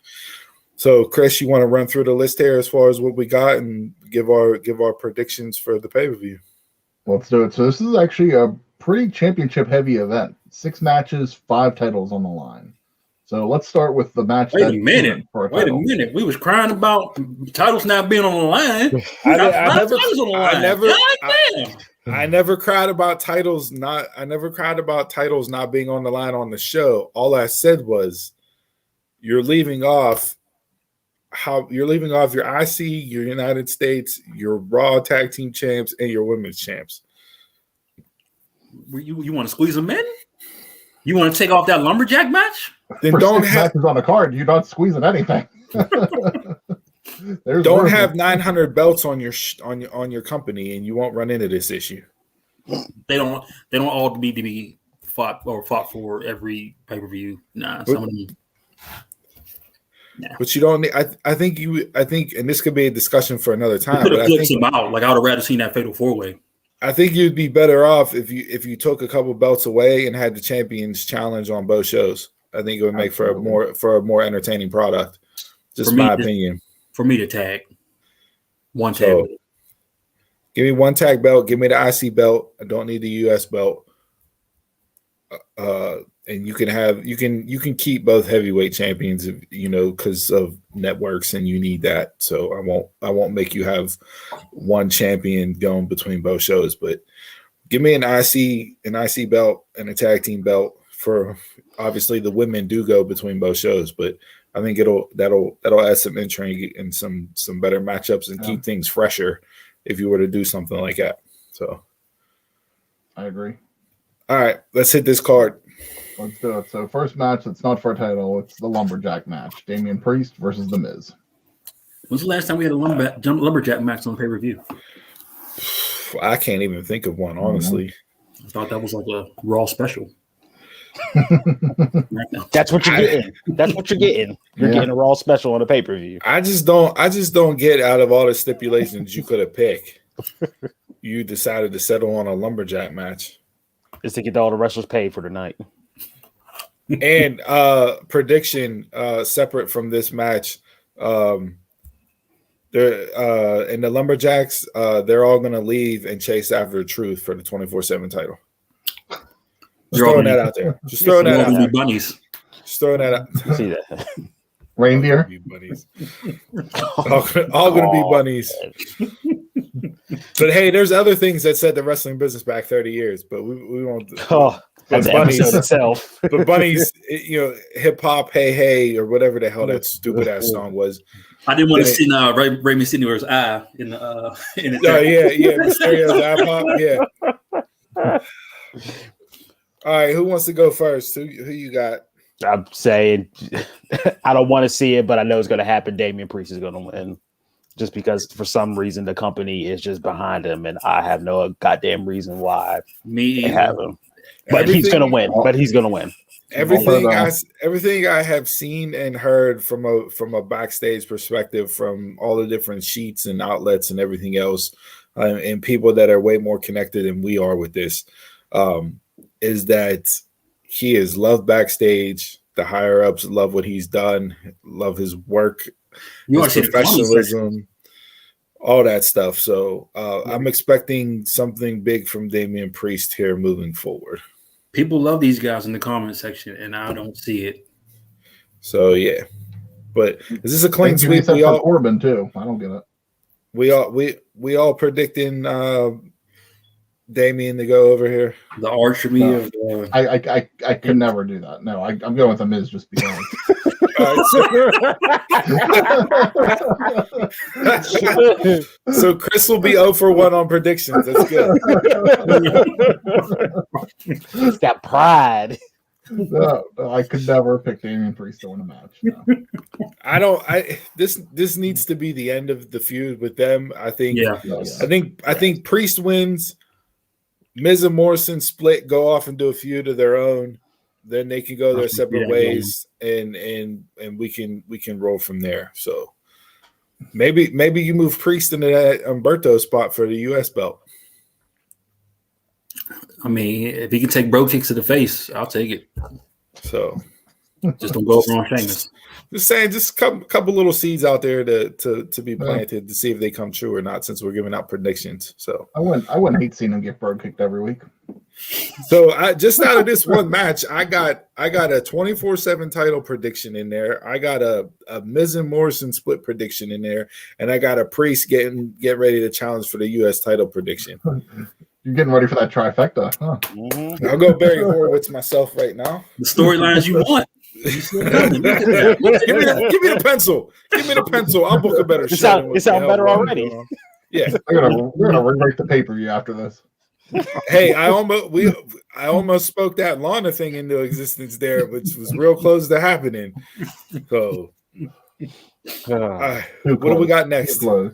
So, Chris, you want to run through the list here as far as what we got and give our predictions for the pay-per-view? Let's do it. So this is actually a pretty championship-heavy event. 6 matches, 5 titles on the line. So let's start with the match. Wait a minute. We was crying about titles not being on the line. I never cried about titles not being on the line on the show. All I said was you're leaving off your IC, your United States, your Raw Tag Team Champs, and your Women's Champs. You want to squeeze them in? You want to take off that Lumberjack match? Then For don't 6 have matches on the card. You're not squeezing anything. Don't have 900 belts on your company, and you won't run into this issue. They don't all need to be fought for every pay-per-view. Nah, but, some of them. Nah. But you don't need. I think, and this could be a discussion for another time. But I think them out. Like I would have rather seen that fatal 4-way. I think you'd be better off if you took a couple belts away and had the champions challenge on both shows. I think it would make for a more entertaining product. Just my opinion. For me to tag one tag. So, give me one tag belt. Give me the IC belt. I don't need the US belt. And you can keep both heavyweight champions, because of networks, and you need that. So I won't make you have one champion going between both shows. But give me an IC belt and a tag team belt. For obviously the women do go between both shows, but I think that'll add some intrigue and some better matchups and keep things fresher if you were to do something like that. So I agree. All right, let's hit this card. Let's do it. So first match, it's not for a title. It's the Lumberjack match. Damien Priest versus The Miz. When's the last time we had a Lumberjack match on pay-per-view? I can't even think of one, honestly. I thought that was like a Raw special. That's what you're getting. That's what you're getting. You're getting a Raw special on a pay-per-view. I just don't get, out of all the stipulations you could have picked, you decided to settle on a Lumberjack match. Is to get all the wrestlers paid for the night. And prediction separate from this match, and the Lumberjacks, they're all going to leave and chase after the Truth for the 24/7 title. Just throwing that out there. Just throwing that out there. Bunnies. Just throwing that out. See that? Reindeer. Bunnies. all going to be bunnies. But hey, there's other things that set the wrestling business back 30 years, but we won't. That's the episode itself. But bunnies, hip hop, hey, or whatever the hell that stupid ass song was. I didn't want to see Rey Mysterio's eye in the Mysterio's eye pop, yeah. All right, who wants to go first? Who you got? I'm saying I don't want to see it, but I know it's going to happen. Damien Priest is going to win, just because for some reason the company is just behind him, and I have no goddamn reason why they have him. But he's going to win. Everything I have seen and heard from a backstage perspective, from all the different sheets and outlets and everything else, and people that are way more connected than we are with this, is that he is loved backstage. The higher ups love what he's done, love his work, his professionalism, all that stuff. So I'm expecting something big from Damien Priest here moving forward. People love these guys in the comment section, and I don't see it. So yeah, but is this a clean sweep? We all Corbin too. I don't get it. We all predicting Damien to go over here. The archery of I could never do that. No, I'm going with The Miz just because. So Chris will be 0 for 1 on predictions. That's good. He's got pride. No, I could never pick Damien Priest to win a match. No. This needs to be the end of the feud with them. I think. Yeah. I think Priest wins. Miz and Morrison split, go off and do a feud of their own. Then they can go their separate ways, and we can roll from there. So maybe you move Priest into that Humberto spot for the US belt. I mean, if he can take bro kicks to the face, I'll take it. So just don't go over on Sheamus. Just saying, just a couple little seeds out there to be planted to see if they come true or not, since we're giving out predictions. So I wouldn't hate seeing him get bro kicked every week. So I just out of this one match, I got a 24/7 title prediction in there. I got a Miz and Morrison split prediction in there, and I got a Priest get ready to challenge for the US title prediction. You're getting ready for that trifecta, huh? Mm-hmm. I'll go Barry Horowitz myself right now. The storylines you want. give me the pencil. Give me the pencil. I'll book a better show. It sounds better already. Yeah, we're gonna rewrite the pay-per-view after this. Hey, I almost spoke that Lana thing into existence there, which was real close to happening. So, what do we got next? All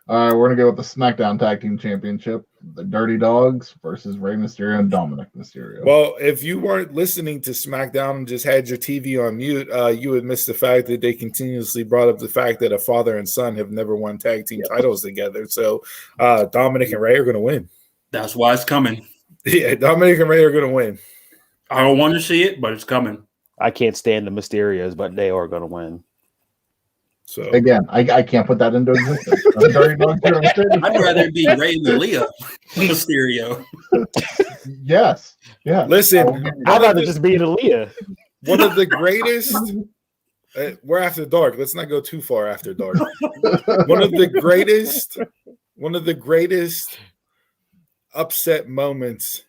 right, we're gonna go with the SmackDown Tag Team Championship. the Dirty Dogs versus Rey Mysterio and Dominic Mysterio. Well, if you weren't listening to SmackDown and just had your TV on mute, you would miss the fact that they continuously brought up the fact that a father and son have never won tag team titles together. So Dominic and Rey are going to win. That's why it's coming. Yeah, Dominic and Rey are going to win. I don't want to see it, but it's coming. I can't stand the Mysterios, but they are going to win. So again, I can't put that into existence. I'd rather it be Rey than Leah Mysterio. Yes. Yeah. Listen, I'd rather just be the Leah. One of the greatest. We're after dark. Let's not go too far after dark. One of the greatest upset moments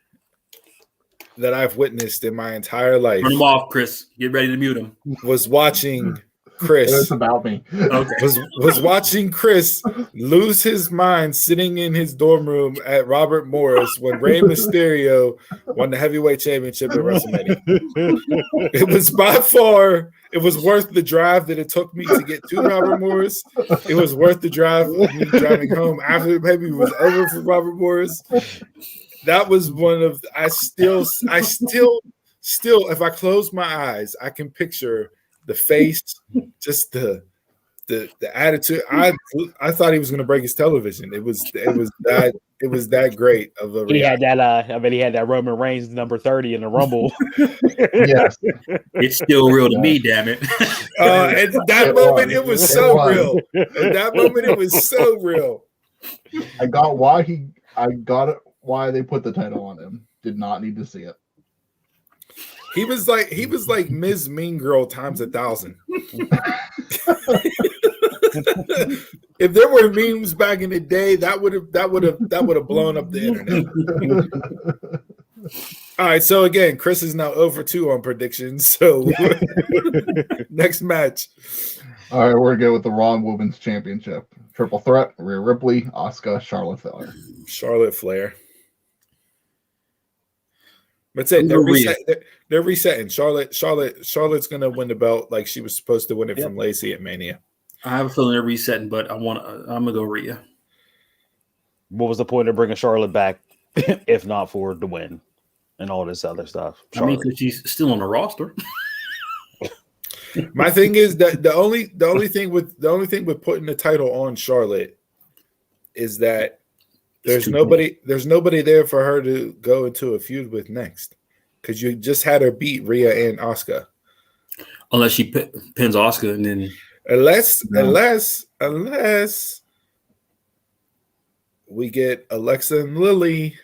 that I've witnessed in my entire life. Turn him off, Chris. Get ready to mute him. Was watching Chris. It's about me. Okay. Was watching Chris lose his mind sitting in his dorm room at Robert Morris when Rey Mysterio won the heavyweight championship at WrestleMania. It was by far, it was worth the drive that it took me to get to Robert Morris. It was worth the drive of me driving home after the pay-per-view was over for Robert Morris. That was one of I still if I close my eyes, I can picture the face, just the attitude. I thought he was going to break his television. It was that great of a. He had that. He had that Roman Reigns number 30 in the Rumble. Yes, it's still real to me. Damn it! And that moment, it was so real. At that moment, it was so real. I got it. Why they put the title on him. Did not need to see it. He was like Ms. Mean Girl times 1,000. If there were memes back in the day, that would have blown up the internet. All right, so again, Chris is now 0-2 on predictions. So next match. All right, we're good with the Raw Women's Championship. Triple threat: Rhea Ripley, Asuka, Charlotte Flair. Charlotte Flair. That's it. They're resetting. Charlotte's gonna win the belt like she was supposed to win it from Lacey at Mania. I have a feeling they're resetting, but I'm gonna go Rhea. What was the point of bringing Charlotte back if not for the win and all this other stuff? Charlotte. I mean, because she's still on the roster. My thing is that the only thing with putting the title on Charlotte is that there's nobody there for her to go into a feud with next, because you just had her beat Rhea and Asuka. Unless she pins Asuka, and then unless we get Alexa and Lily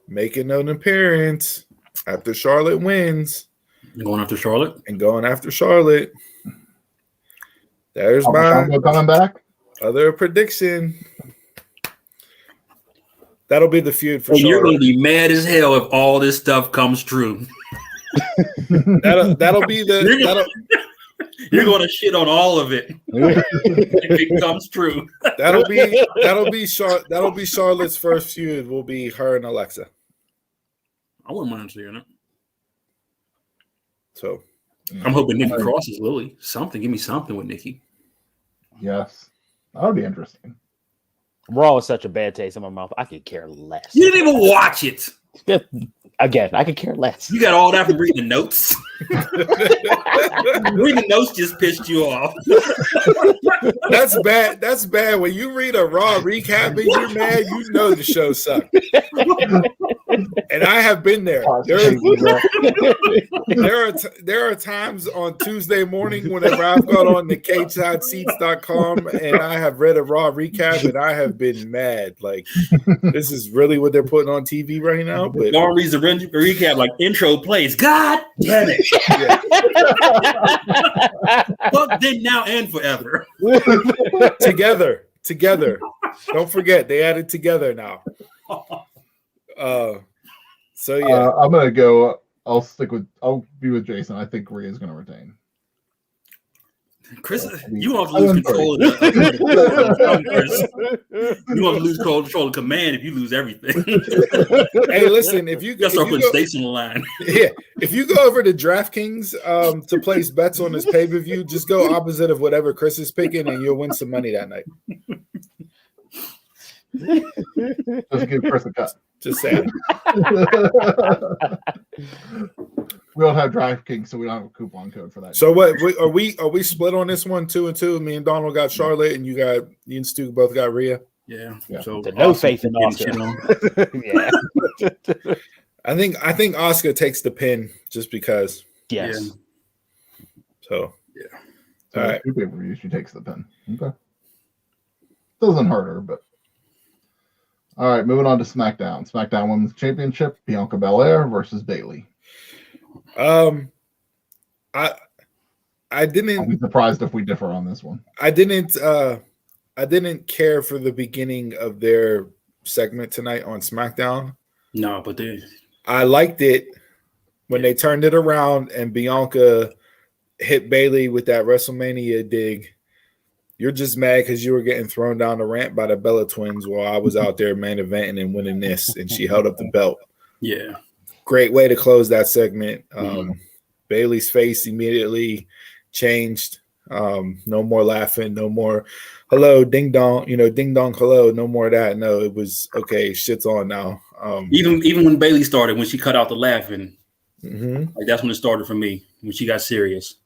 making an appearance after Charlotte wins. Going after Charlotte. There's my coming back. Other prediction. That'll be the feud for Charlotte. You're going to be mad as hell if all this stuff comes true. That'll be the. You're going to shit on all of it if it comes true. That'll be Charlotte's first feud. Will be her and Alexa. I wouldn't mind seeing it. So, I'm hoping Nikki crosses Lily. Something. Give me something with Nikki. Yes, that would be interesting. Raw is such a bad taste in my mouth. I could care less. You didn't even watch it. Again, I could care less. You got all that from reading the notes. Reading the notes just pissed you off. That's bad. That's bad. When you read a Raw recap and you're mad, you know the show sucked. And I have been there. There are times on Tuesday morning whenever I've gone on the CagesideSeats.com and I have read a Raw recap and I have been mad. Like, this is really what they're putting on TV right now. But Dawn reads the recap like intro plays. God damn it! Fuck then, now, and forever. Together. Don't forget, they added together now. So yeah, I'm gonna go. I'll be with Jason. I think Rhea's gonna retain. Chris, you want to lose control of the You want to lose control of command if you lose everything. Hey, listen, if you start putting stakes on the line. Yeah, if you go over to DraftKings to place bets on this pay-per-view, just go opposite of whatever Chris is picking and you'll win some money that night. Just give Chris a cut. Just saying. We don't have DraftKings, so we don't have a coupon code for that. So what are we split on this one 2-2? Me and Donald got Charlotte, and you and Stu both got Rhea. Yeah. So no faith in Asuka. Yeah. I think Asuka takes the pin just because. Yes. Yeah. So yeah. So all right. Two pay-per-views, she takes the pin. Okay. Doesn't hurt her, but all right. Moving on to SmackDown. SmackDown Women's Championship: Bianca Belair versus Bayley. I didn't. I'll be surprised if we differ on this one. I didn't care for the beginning of their segment tonight on SmackDown. No, but I liked it when they turned it around and Bianca hit Bayley with that WrestleMania dig. You're just mad because you were getting thrown down the ramp by the Bella Twins while I was out there main eventing and winning this, and she held up the belt. Yeah. Great way to close that segment. Bayley's face immediately changed. No more laughing, no more hello, ding dong, ding dong, hello, no more of that. No, it was okay, shit's on now. Even when Bayley started, when she cut out the laughing, like that's when it started for me, when she got serious.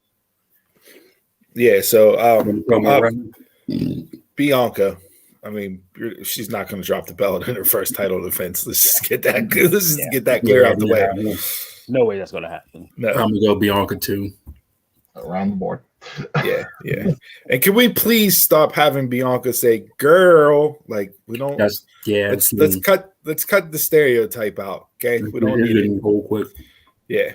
Yeah, so Bianca, I mean, she's not going to drop the belt in her first title defense. Let's just get that. Get that clear out the way. No way that's going to happen. No. I'm gonna go Bianca too. Around the board. Yeah. And can we please stop having Bianca say "girl"? Like we don't. Let's cut the stereotype out. Okay, we don't need it. Real quick. Yeah.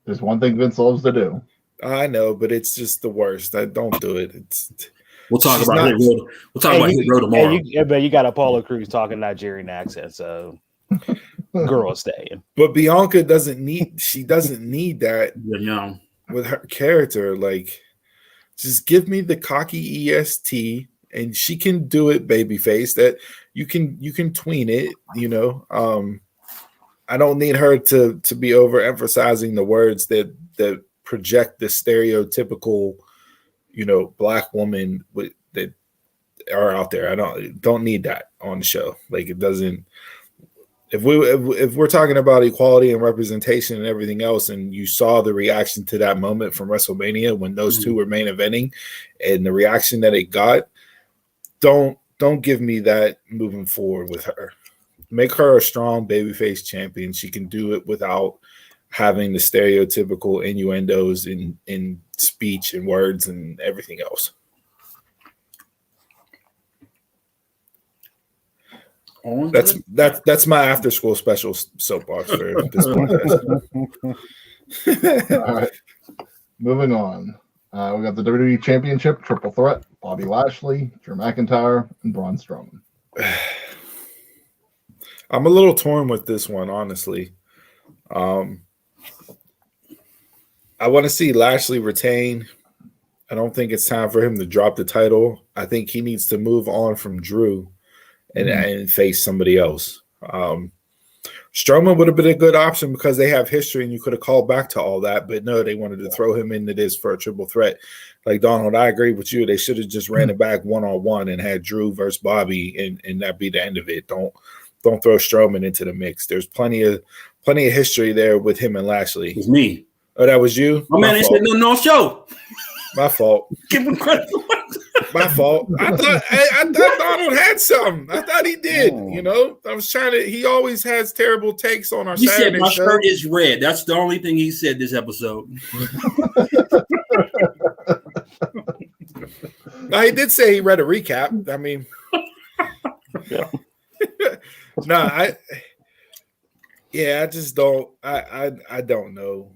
There's one thing Vince loves to do. I know, but it's just the worst. I don't do it. We'll talk about Hit Row. We'll talk about Hit Row tomorrow. But you got Apollo Crews talking Nigerian accent, so girl staying. But Bianca doesn't need that with her character. Like, just give me the cocky EST, and she can do it, babyface. That you can tween it. I don't need her to be overemphasizing the words that project the stereotypical, black woman that are out there. I don't need that on the show. Like, it doesn't. If we're talking about equality and representation and everything else, and you saw the reaction to that moment from WrestleMania when those two were main eventing, and the reaction that it got, don't give me that moving forward with her. Make her a strong babyface champion. She can do it without having the stereotypical innuendos in speech and words and everything else. That's my after school special soapbox for this podcast. All right, moving on. We got the WWE Championship triple threat: Bobby Lashley, Drew McIntyre, and Braun Strowman. I'm a little torn with this one, honestly. I want to see Lashley retain. I don't think it's time for him to drop the title. I think he needs to move on from Drew and face somebody else. Strowman would have been a good option because they have history and you could have called back to all that. But no, they wanted to throw him into this for a triple threat. Like, Donald, I agree with you. They should have just ran it back one-on-one and had Drew versus Bobby and that be the end of it. Don't throw Strowman into the mix. There's plenty of history there with him and Lashley. It's me. Oh, that was you? Oh, man, they said no show. My fault. Give him credit. My fault. I thought Donald had something. I thought he did. I was trying to. He always has terrible takes on our He Saturday said my show. shirt is red. That's the only thing he said this episode. No, he did say he read a recap. I mean, I just don't. I don't know.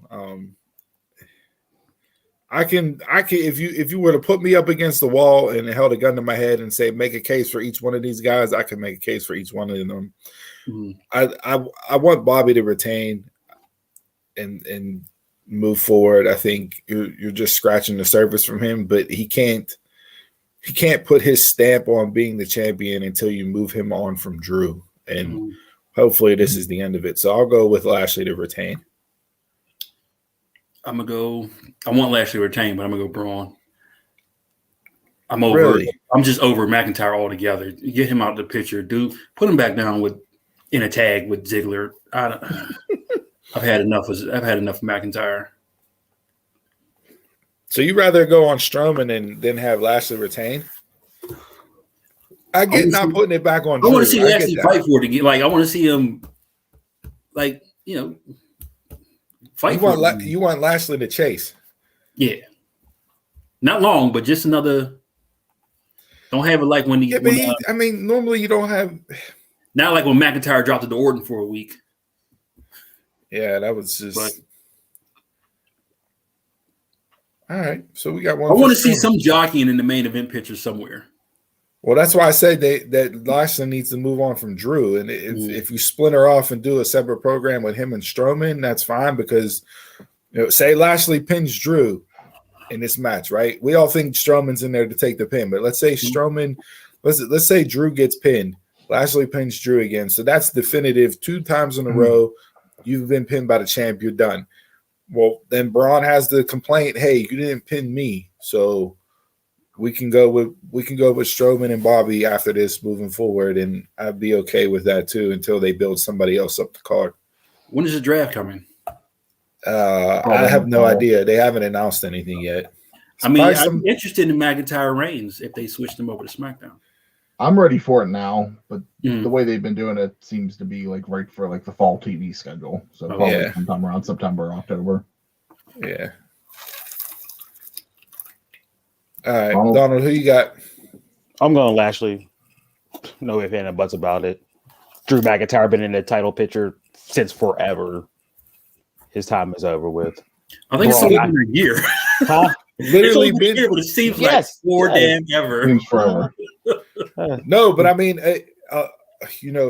I can if you were to put me up against the wall and held a gun to my head and say make a case for each one of these guys, I can make a case for each one of them. I want Bobby to retain and move forward. I think you're just scratching the surface from him, but he can't put his stamp on being the champion until you move him on from Drew. And hopefully this is the end of it. So I'll go with Lashley to retain. I want Lashley to retain, but I'm going to go Braun. I'm over. Really? I'm just over McIntyre altogether. Get him out of the picture, dude. Put him back down in a tag with Ziggler. I've had enough of McIntyre. So you rather go on Strowman and then have Lashley retain? I get not putting it back on. I want to see Lashley fight for it again. Like I want to see him, like fight. You want Lashley to chase? Yeah, not long, but just another. Don't have it like when he. Yeah, but normally you don't have. Not like when McIntyre dropped it to Orton for a week. Yeah, that was just. But, all right, so we got one. I want to see some jockeying in the main event picture somewhere. Well, that's why I say that Lashley needs to move on from Drew, and if you splinter off and do a separate program with him and Strowman, that's fine because say Lashley pins Drew in this match, right? We all think Strowman's in there to take the pin, but let's say Strowman, let's say Drew gets pinned, Lashley pins Drew again, so that's definitive 2 times in a row. You've been pinned by the champ, you're done. Well, then Braun has the complaint, hey, you didn't pin me, so we can go with Strowman and Bobby after this moving forward, and I'd be okay with that too until they build somebody else up the card. When is the draft coming? I have no idea. They haven't announced anything yet. I'm interested in McIntyre Reigns if they switch them over to SmackDown. I'm ready for it now, but the way they've been doing it seems to be like right for like the fall TV schedule. So probably sometime around September, October. Yeah. All right, Donald, who you got? I'm going Lashley. No ifs, ands, and buts about it. Drew McIntyre been in the title picture since forever. His time is over with. I think it's only been a year. Huh? Literally been here, but it seems like more damn ever. Seems forever. No, but I mean,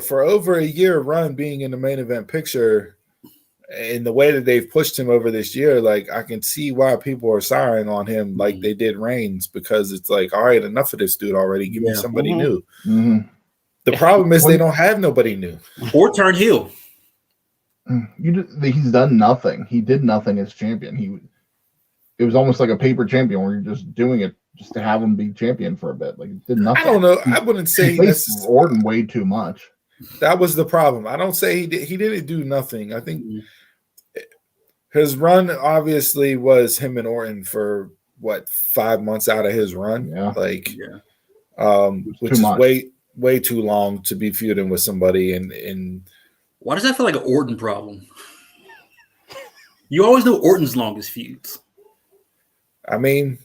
for over a year run being in the main event picture, and the way that they've pushed him over this year, like I can see why people are sighing on him like they did Reigns, because it's like, all right, enough of this dude already. Give me somebody new. Mm-hmm. The problem is they don't have nobody new. Or turn heel. He's done nothing. He did nothing as champion. It was almost like a paper champion where you're just doing it just to have him be champion for a bit. Like it did nothing. I don't know. I wouldn't say he faced Orton way too much. That was the problem. I don't say he did. He didn't do nothing. I think his run obviously was him and Orton for 5 months out of his run. Yeah. Which is way too long to be feuding with somebody. And why does that feel like an Orton problem? You always know Orton's longest feuds. I mean,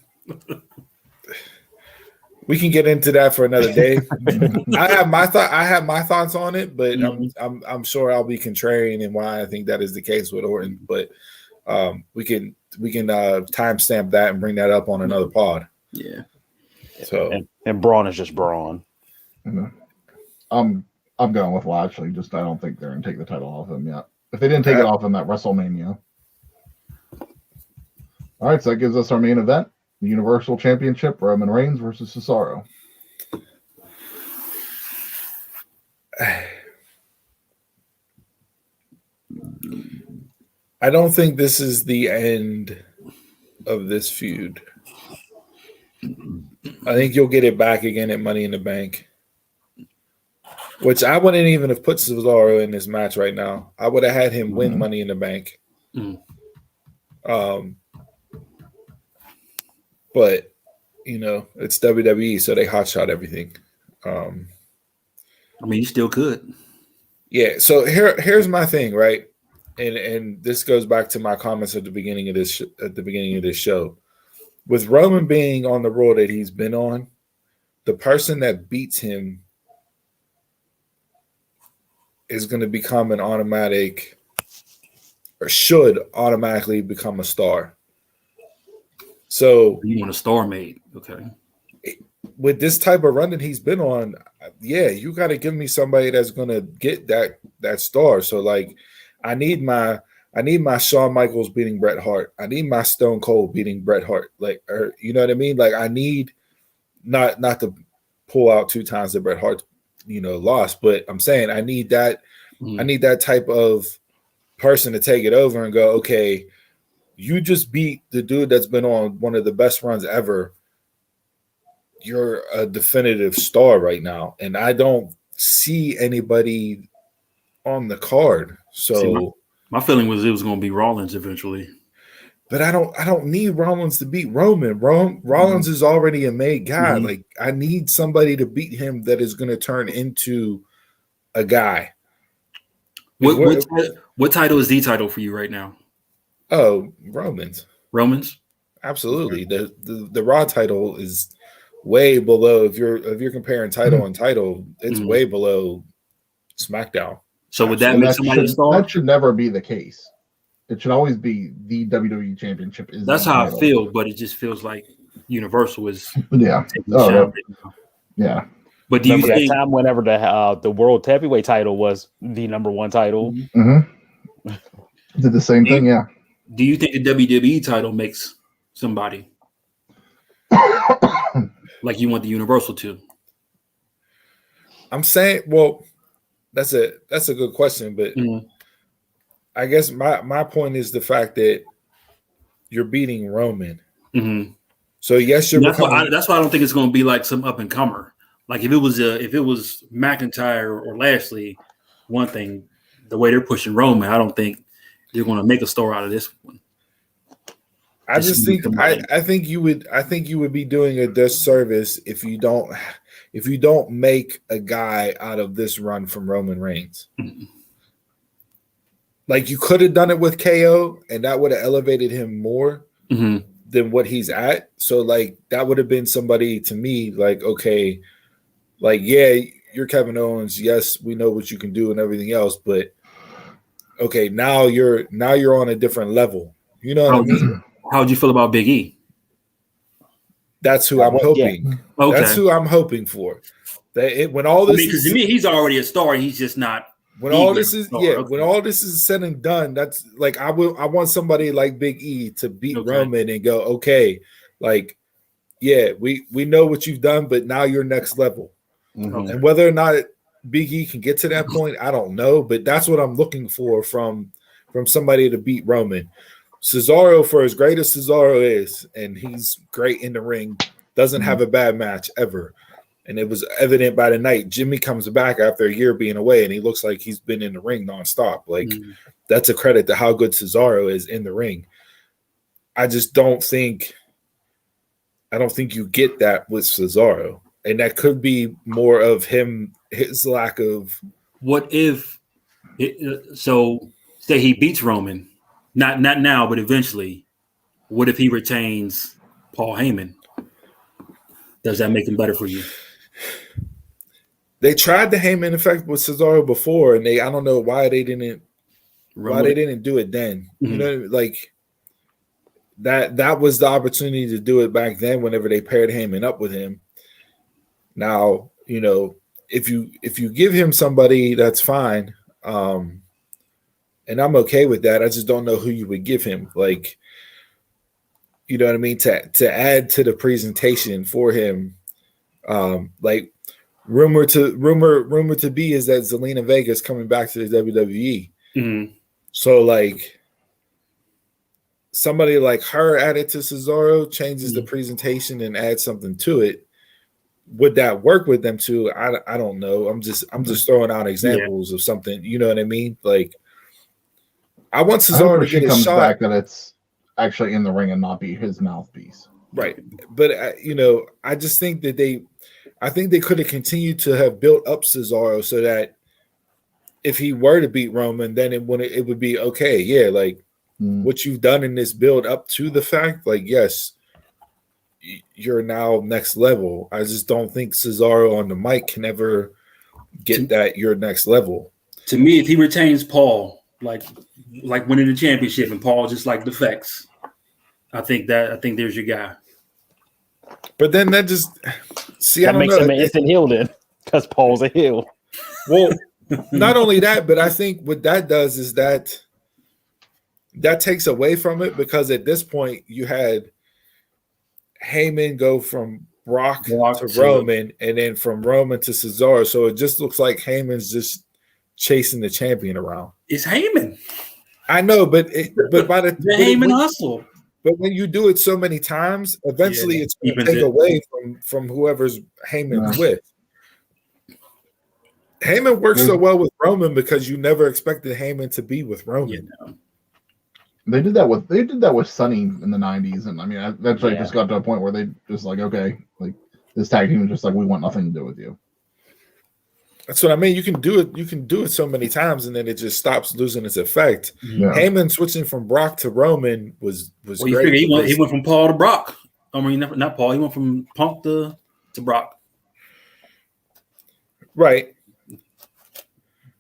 we can get into that for another day. I have my thoughts on it, but I'm sure I'll be contrarian in why I think that is the case with Orton. But we can timestamp that and bring that up on another pod. Yeah. So and Braun is just Braun. I'm going with Lashley. Just I don't think they're gonna take the title off him yet. If they didn't take it off him at WrestleMania. All right, so that gives us our main event: the Universal Championship, Roman Reigns versus Cesaro. I don't think this is the end of this feud. I think you'll get it back again at Money in the Bank, which I wouldn't even have put Cesaro in this match right now. I would have had him win Money in the Bank. But it's WWE, so they hotshot everything. I mean, you still could. Yeah. So here's my thing, right? And this goes back to my comments at the beginning of this show. With Roman being on the road that he's been on, the person that beats him is going to become an automatic, or should automatically become a star. So you want a star made, okay? With this type of run that he's been on, you got to give me somebody that's going to get that star. So like, I need my Shawn Michaels beating Bret Hart. I need my Stone Cold beating Bret Hart. Like, or you know what I mean? Like, I need not to pull out 2 times that Bret Hart, lost, but I'm saying I need that. I need that type of person to take it over and go, okay, you just beat the dude that's been on one of the best runs ever. you're a definitive star right now, and I don't see anybody on the card. So see, my feeling was it was going to be Rollins eventually. But I don't need Rollins to beat Roman. Rollins is already a made guy. Like, I need somebody to beat him that is going to turn into a guy. What title is the title for you right now? Oh, Roman's. Absolutely. The Raw title is way below. If you're comparing title and title, it's way below SmackDown. So would that make somebody a star? That should never be the case. It should always be the WWE Championship. That's how I feel, but it just feels like Universal is. Yeah. Yeah. But do you think that time whenever the World Heavyweight title was the number one title? Did the same thing, yeah. Do you think the WWE title makes somebody like you want the Universal to? I'm saying, well, that's a good question, but I guess my point is the fact that you're beating Roman. So yes, you're. That's why I don't think it's going to be like some up and comer. Like if it was McIntyre or Lashley, one thing. The way they're pushing Roman, I don't think they're going to make a star out of this one. I think you would be doing a disservice if you don't make a guy out of this run from Roman Reigns. Like, you could have done it with KO, and that would have elevated him more than what he's at. So, like, that would have been somebody to me, like, okay, like, yeah, you're Kevin Owens. Yes, we know what you can do and everything else, but okay, now you're on a different level. You know what I mean? How would you feel about Big E? That's who I'm hoping. Yeah. Okay. That's who I'm hoping for. When all this, because to me, he's already a star. He's just not. When all this is when all this is said and done, that's like I want somebody like Big E to beat Roman and go, okay, like, yeah, we know what you've done, but now you're next level. And whether or not Big E can get to that point, I don't know, but that's what I'm looking for from somebody to beat Roman. Cesaro, for as great as Cesaro is, and he's great in the ring, doesn't have a bad match ever. And it was evident by the night. Jimmy comes back after a year being away, and he looks like he's been in the ring nonstop. Like, that's a credit to how good Cesaro is in the ring. I just don't think you get that with Cesaro. And that could be more of his lack of. What if so say he beats Roman, not now, but eventually. What if he retains Paul Heyman? Does that make him better for you? They tried the Heyman effect with Cesaro before, and I don't know why they didn't do it then. You know, like that was the opportunity to do it back then whenever they paired Heyman up with him. Now, you know, if you give him somebody, that's fine. And I'm okay with that. I just don't know who you would give him. Like, you know what I mean? To add to the presentation for him. Like rumor to be is that Zelina Vega is coming back to the WWE. So like somebody like her added to Cesaro changes the presentation and adds something to it. Would that work with them too? I don't know. I'm just throwing out examples of something. You know what I mean? Like, I want Cesaro to get a shot. Back that it's actually in the ring and not be his mouthpiece. Right. But you know, I just think that they could have continued to have built up Cesaro so that if he were to beat Roman, then it would be okay. Yeah, like what you've done in this build up to the fact, like, yes, you're now next level. I just don't think Cesaro on the mic can ever get that you're next level. To me, if he retains Paul, like winning the championship, and Paul just like defects, I think there's your guy. But then that just that makes him an instant heel then, because Paul's a heel. Well, not only that, but I think what that does is that takes away from it, because at this point you had Heyman go from Brock to Roman, and then from Roman to Cesaro. So it just looks like Heyman's just chasing the champion around. It's Heyman. I know, but by the Heyman hustle. But when you do it so many times, eventually it's going to take away from whoever's Heyman's with. Heyman works so well with Roman because you never expected Heyman to be with Roman. Yeah. They did that with Sonny in the 90s, and I mean, eventually just got to a point where they just like, okay, like this tag team was just like, we want nothing to do with you. That's what I mean. You can do it so many times, and then it just stops losing its effect. Yeah. Heyman switching from Brock to Roman was great. He went from Paul to Brock. I mean, not Paul. He went from Punk to Brock. Right.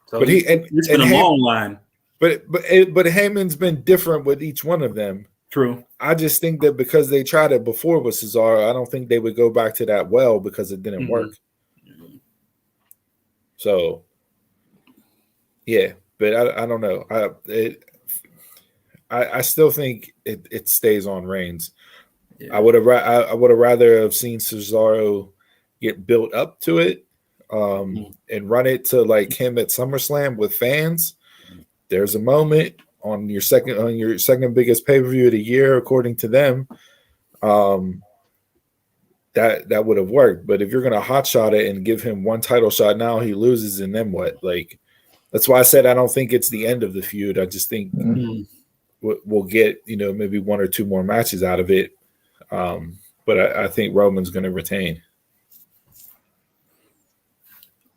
So but it's been a long line. But Heyman's been different with each one of them. True. I just think that because they tried it before with Cesaro, I don't think they would go back to that well because it didn't work. So, yeah, but I don't know. I still think it stays on Reigns. Yeah. I would have rather have seen Cesaro get built up to it and run it to like him at SummerSlam with fans. There's a moment on your second biggest pay-per-view of the year, according to them. That would have worked. But if you're going to hotshot it and give him one title shot now, he loses, and then what? Like, that's why I said I don't think it's the end of the feud. I just think we'll get, maybe one or two more matches out of it. But I think Roman's going to retain.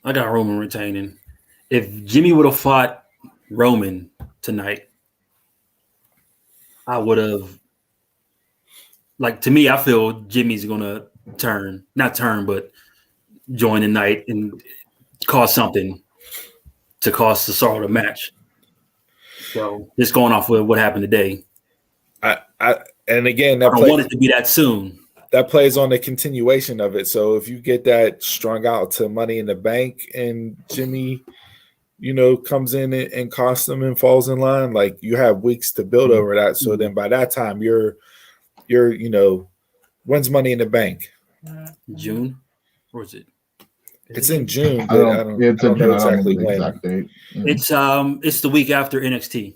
I got Roman retaining. If Jimmy would have fought Roman tonight, I would have, to me, I feel Jimmy's going to but join the night and cause something to cost Cesaro the match. So just going off with what happened today. And again, I don't want it to be that soon. That plays on the continuation of it. So if you get that strung out to Money in the Bank and Jimmy, comes in and costs them and falls in line, like you have weeks to build over that. So then by that time you're when's Money in the Bank? June, or is it? It's in June. But I don't know exactly when. Exact date. Yeah. It's the week after NXT.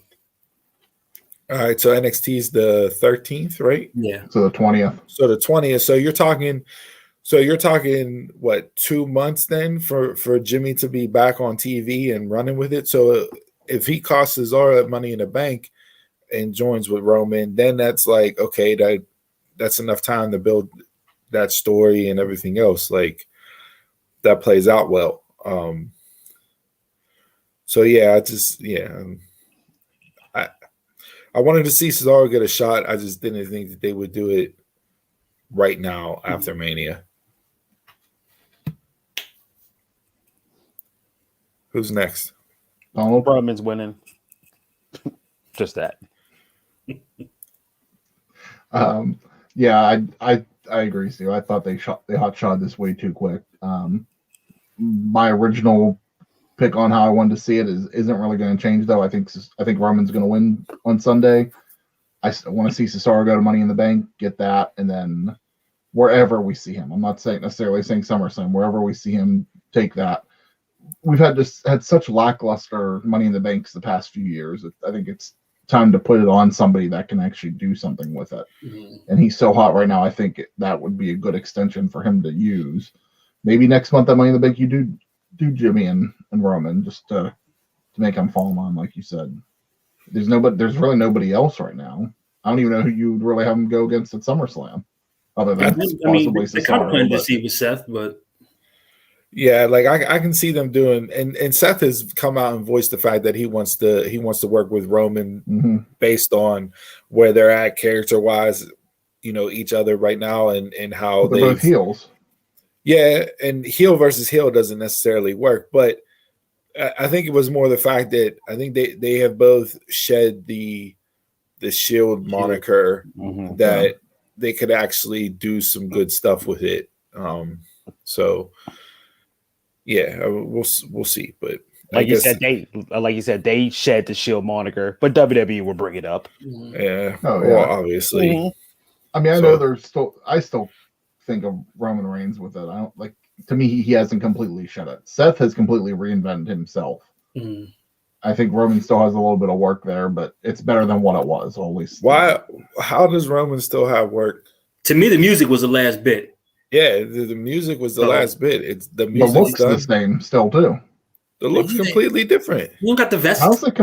All right, so NXT is the 13th, right? Yeah. So the 20th. So the 20th. So you're talking what, 2 months then for Jimmy to be back on TV and running with it. So if he costs Cesaro at Money in the Bank and joins with Roman, then that's like, okay, that's enough time to build that story and everything else. Like that plays out well. So yeah, I wanted to see Cesaro get a shot. I just didn't think that they would do it right now after Mania. Who's next? Donald Roman's winning. Just that. Yeah, I agree, Steve. I thought they hot shot this way too quick. My original pick on how I wanted to see it isn't really going to change, though. I think Roman's going to win on Sunday. I want to see Cesaro go to Money in the Bank, get that, and then wherever we see him. I'm not necessarily saying SummerSlam. Wherever we see him, take that. We've had such lackluster Money in the Banks the past few years. I think it's time to put it on somebody that can actually do something with it. Mm-hmm. And he's so hot right now. I think that would be a good extension for him to use. Maybe next month at Money in the Bank, you do Jimmy and Roman just to make him fall in line, like you said. There's really nobody else right now. I don't even know who you would really have him go against at SummerSlam, other than possibly Cesaro. I kind of wanted to see with Seth, but yeah, like I can see them doing, and Seth has come out and voiced the fact that he wants to work with Roman based on where they're at character wise, each other right now and how they're both heels. Yeah, and heel versus heel doesn't necessarily work, but I think it was more the fact that I think they have both shed the Shield moniker that they could actually do some good stuff with it. So yeah, we'll see. But like you said, they shed the Shield moniker, but WWE will bring it up. Yeah, well, obviously. Mm-hmm. I mean, I know I still think of Roman Reigns with it. I don't like. To me, he hasn't completely shed it. Seth has completely reinvented himself. Mm-hmm. I think Roman still has a little bit of work there, but it's better than what it was always. Why? How does Roman still have work? To me, the music was the last bit. Yeah, the music was the last bit. It's the music. The looks the same still too. The look's completely different. You don't got the vest. How's it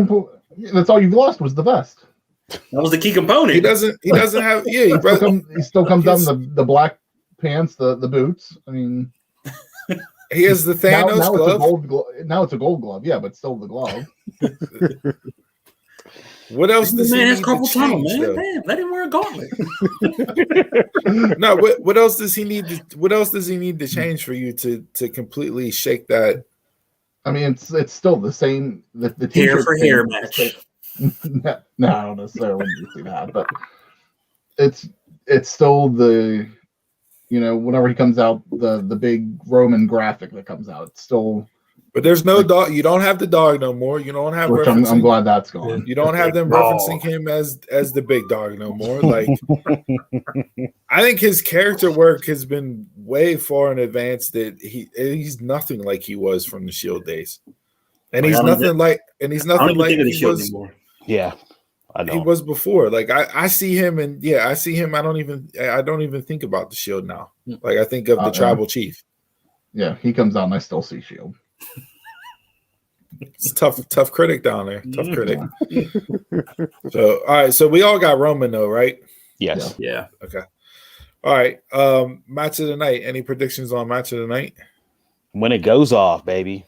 That's all you've lost was the vest. That was the key component. He doesn't have. Yeah, he still comes down the black pants, the boots. I mean, he has the Thanos now glove. It's a gold now it's a gold glove. Yeah, but still the glove. What else does he need to change? Man, let him wear a gauntlet. No, what else does he need? What else does he need to change for you to completely shake that? I mean, it's still the same. The hair for hair match. No, I don't necessarily see that, but it's still the, whenever he comes out, the big Roman graphic that comes out, it's still. But there's no dog. You don't have the dog no more. You don't have. Which I'm glad that's gone. You don't have them referencing him as the big dog no more. Like, I think his character work has been way far in advance. That he's nothing like he was from the Shield days, and he's nothing like he was. Anymore. Yeah, I know. He was before. Like I see him, and I see him. I don't even think about the Shield now. Like I think of the Tribal Chief. Yeah, he comes out, and I still see Shield. It's tough critic down there. Tough critic. So all right, so we all got Roman though, right? Yes. Yeah. Okay. All right. Match of the night. Any predictions on match of the night? When it goes off, baby.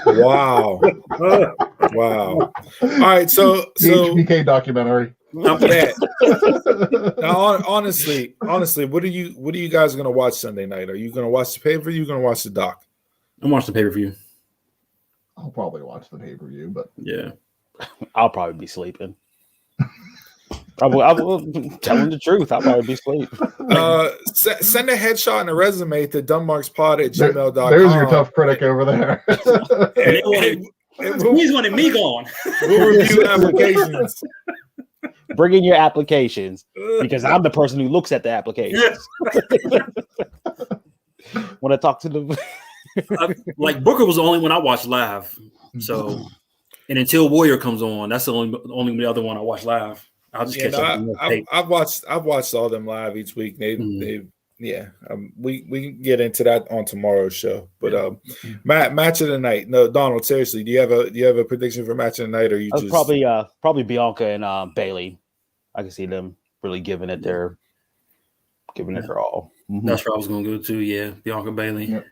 Wow. Wow. All right. So HBK documentary. Yeah. Now, honestly, what are you guys gonna watch Sunday night? Are you gonna watch the pay-per-view? Are you gonna watch the doc? I'm watching the pay-per-view. I'll probably watch the pay-per-view, but yeah, I'll probably be sleeping. I will telling the truth. I'll probably be asleep. Send a headshot and a resume to dunmarkspod@gmail.com. There's your tough critic over there. He's wanting me gone. We'll review applications. Bring in your applications because I'm the person who looks at the applications. When I talk to them. Like Booker was the only one I watched live. So, and until Warrior comes on, that's the only other one I watch live. I'll just catch up. I've watched all them live each week. We can get into that on tomorrow's show. But match of the night. No, Donald, seriously, do you have a prediction for match of the night, or you just probably Bianca and Bailey? I can see them really giving it their all. Mm-hmm. That's where I was going to go to. Yeah, Bianca Bailey. Yep.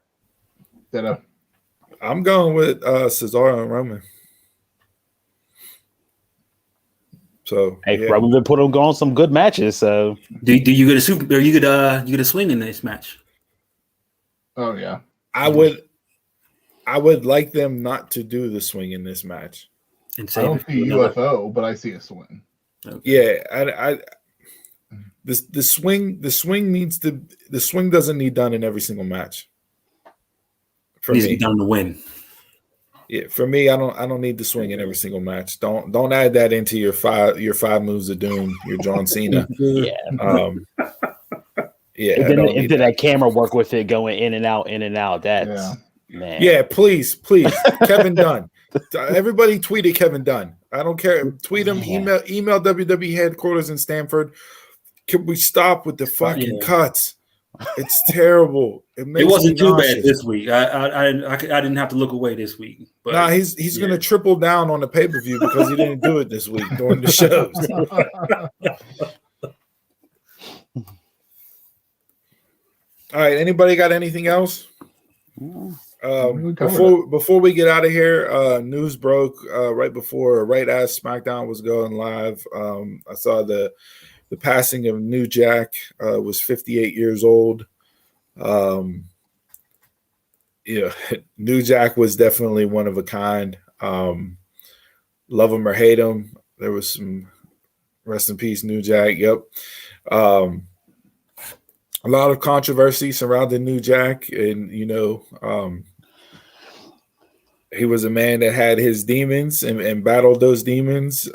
I'm going with Cesaro and Roman. So Roman been put on some good matches. So do you get a super? Or you get a swing in this match? Oh yeah, I would like them not to do the swing in this match. I don't see UFO, but I see a swing. Okay. Yeah, the swing doesn't need done in every single match. For me, done to win. Yeah, for me, I don't need the swing in every single match. Don't add that into your five moves of doom. Your John Cena. Yeah. If that camera work with it going in and out. That's man. Yeah, please, Kevin Dunn. Everybody tweeted Kevin Dunn. I don't care. Tweet him. Email WWE headquarters in Stamford. Can we stop with the fucking cuts? It's terrible. It wasn't too bad this week. I didn't have to look away this week. But nah, he's going to triple down on the pay-per-view because he didn't do it this week during the shows. All right. Anybody got anything else? Before we get out of here, news broke right as SmackDown was going live. I saw the passing of New Jack was 58 years old. New Jack was definitely one of a kind. Love him or hate him. There was some rest in peace, New Jack. Yep. A lot of controversy surrounding New Jack, and he was a man that had his demons and battled those demons.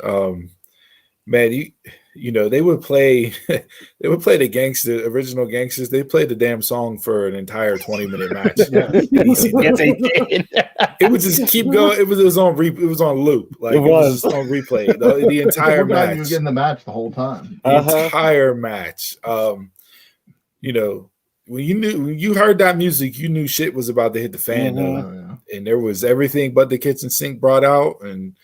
Man, they would play the original gangsters. They played the damn song for an entire 20-minute match. Yes, they did. It would just keep going. It was on loop. Like it was just on replay. The entire match. You were getting the match the whole time. The entire match. When you heard that music, you knew shit was about to hit the fan. And there was everything but the kitchen sink brought out, and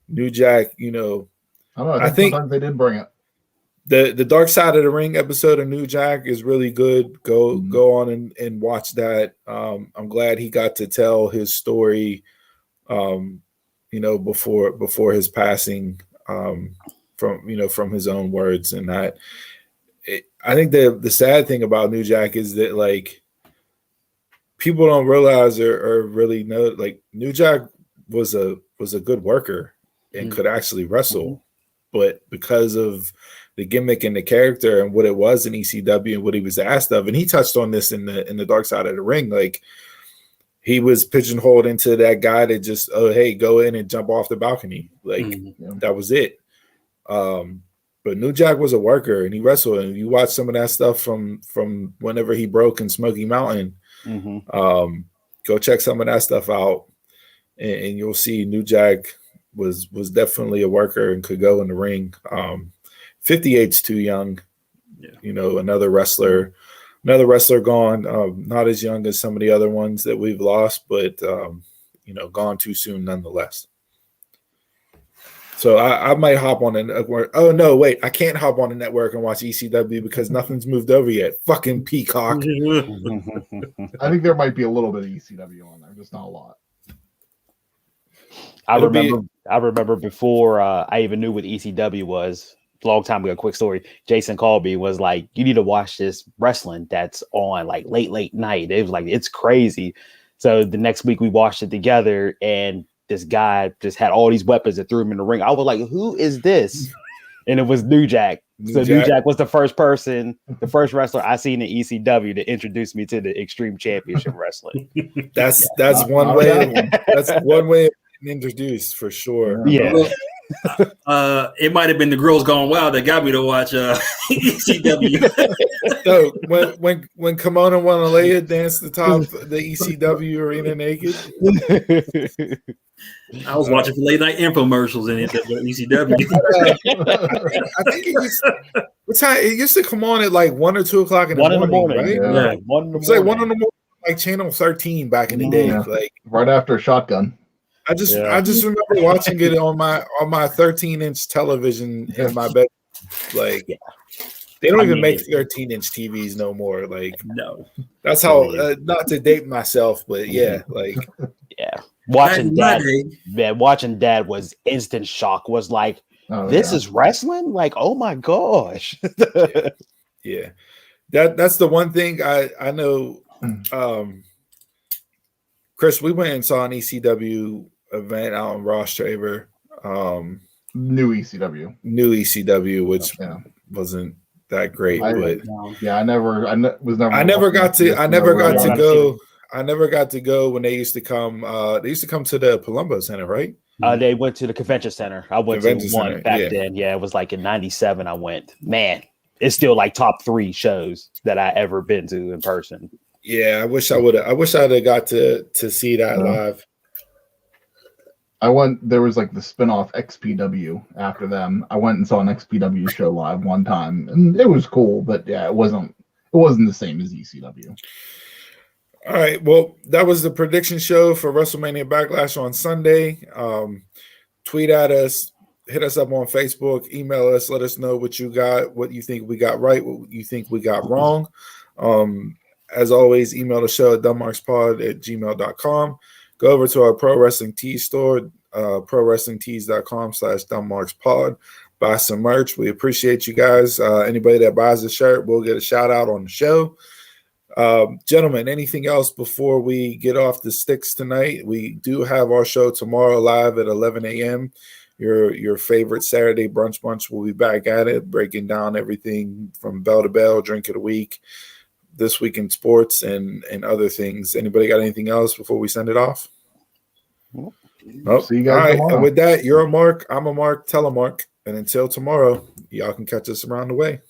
New Jack. I think sometimes they did bring it. The Dark Side of the Ring episode of New Jack is really good. Go on and watch that. I'm glad he got to tell his story, before his passing, from his own words. And that, I think the sad thing about New Jack is that like people don't realize or really know, like New Jack was a good worker and could actually wrestle, but because of the gimmick and the character and what it was in ECW and what he was asked of, and he touched on this in the Dark Side of the Ring, like he was pigeonholed into that guy that just, oh hey, go in and jump off the balcony, like that was it. But New Jack was a worker and he wrestled, and you watch some of that stuff from whenever he broke in Smoky Mountain. Go check some of that stuff out, and you'll see New Jack was definitely a worker and could go in the ring. 58's too young. Another wrestler gone, not as young as some of the other ones that we've lost, but gone too soon nonetheless. So I might hop on the network. Oh no, wait, I can't hop on the network and watch ECW because nothing's moved over yet. Fucking Peacock. I think there might be a little bit of ECW on there, just not a lot. I remember before I even knew what ECW was. A long time ago, quick story. Jason called me, was like, "You need to watch this wrestling that's on like late night." It was like, it's crazy. So the next week we watched it together, and this guy just had all these weapons and threw him in the ring. I was like, "Who is this?" And it was New Jack. New Jack was the first wrestler I seen in ECW to introduce me to the Extreme Championship Wrestling. That's one way. That's one way introduced for sure. Yeah. It might have been the Girls Gone Wild that got me to watch ECW. So when Kimona Wanalea danced the top of the ECW arena naked, I was watching late night infomercials in ECW. I think it used to come on at like 1 or 2 o'clock in the morning, right? Yeah. It was like 1 in the morning, like Channel 13 back in the day, like right after Shotgun. I just remember watching it on my 13-inch television in my bed. Like they don't even make 13-inch TVs no more. Like no, that's how. Not to date myself, but watching Dad was instant shock. Was like, this is wrestling. Like, oh my gosh. Yeah. That's the one thing I know. Chris, we went and saw an ECW event out in Ross Traver. New ECW, which wasn't that great. I never got to go when they used to come. They used to come to the Palumbo Center, right? They went to the convention center. I went to one back then. Yeah, it was like in '97. I went. Man, it's still like top 3 shows that I ever been to in person. Yeah, I wish I'd have got to see that live. I went. There was like the spinoff XPW after them. I went and saw an XPW show live one time, and it was cool. But yeah, it wasn't the same as ECW. All right. Well, that was the prediction show for WrestleMania Backlash on Sunday. Tweet at us, hit us up on Facebook, email us, let us know what you got, what you think we got right, what you think we got wrong. As always, email the show at dumbmarkspod@gmail.com. Go over to our Pro Wrestling Tees store, prowrestlingtees.com/dumbmarkspod. Buy some merch. We appreciate you guys. Anybody that buys a shirt will get a shout out on the show. Gentlemen, anything else before we get off the sticks tonight? We do have our show tomorrow live at 11 a.m. Your favorite Saturday brunch bunch will be back at it, breaking down everything from bell to bell, drink of the week, this week in sports, and other things. Anybody got anything else before we send it off? See you guys tomorrow. And with that, you're a Mark. I'm a Mark. Tell a Mark. And until tomorrow, y'all can catch us around the way.